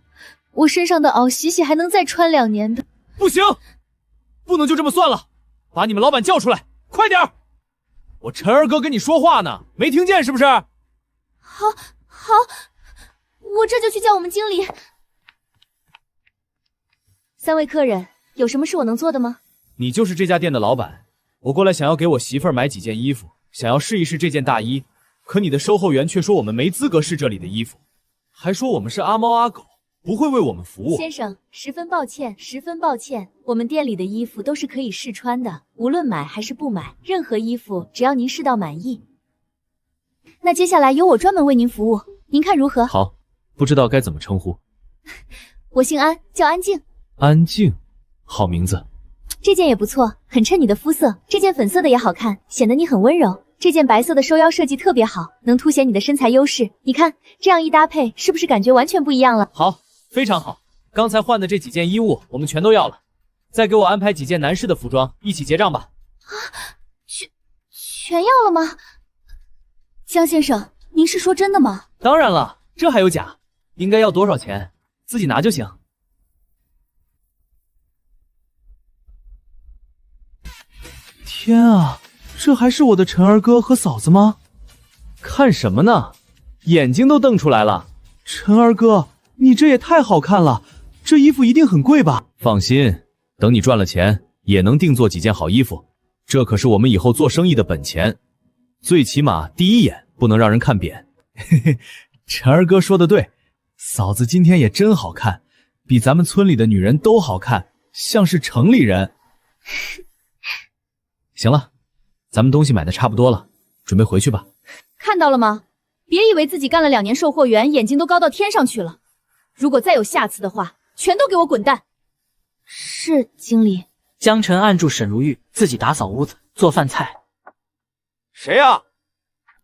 我身上的袄洗洗还能再穿2年的。不行，不能就这么算了，把你们老板叫出来，快点儿！我陈儿哥跟你说话呢，没听见是不是？好，我这就去叫我们经理。3位客人，有什么是我能做的吗？你就是这家店的老板，我过来想要给我媳妇儿买几件衣服，想要试一试这件大衣，可你的售后员却说我们没资格试这里的衣服，还说我们是阿猫阿狗，不会为我们服务。先生，十分抱歉，我们店里的衣服都是可以试穿的，无论买还是不买，任何衣服只要您试到满意。那接下来由我专门为您服务，您看如何？好，不知道该怎么称呼。我姓安，叫安静。安静，好名字。这件也不错，很衬你的肤色。这件粉色的也好看，显得你很温柔。这件白色的收腰设计特别好，能凸显你的身材优势。你看，这样一搭配，是不是感觉完全不一样了？好，非常好。刚才换的这几件衣物，我们全都要了。再给我安排几件男士的服装，一起结账吧。全要了吗？江先生，您是说真的吗？当然了，这还有假？应该要多少钱，自己拿就行。天啊，这还是我的陈儿哥和嫂子吗？看什么呢？眼睛都瞪出来了。陈儿哥，你这也太好看了，这衣服一定很贵吧？放心，等你赚了钱，也能定做几件好衣服。这可是我们以后做生意的本钱，最起码第一眼不能让人看扁。嘿嘿，陈儿哥说的对，嫂子今天也真好看，比咱们村里的女人都好看，像是城里人。行了，咱们东西买的差不多了，准备回去吧。看到了吗？别以为自己干了2年售货员，眼睛都高到天上去了。如果再有下次的话，全都给我滚蛋！是，经理。江晨按住沈如玉，自己打扫屋子、做饭菜。谁呀？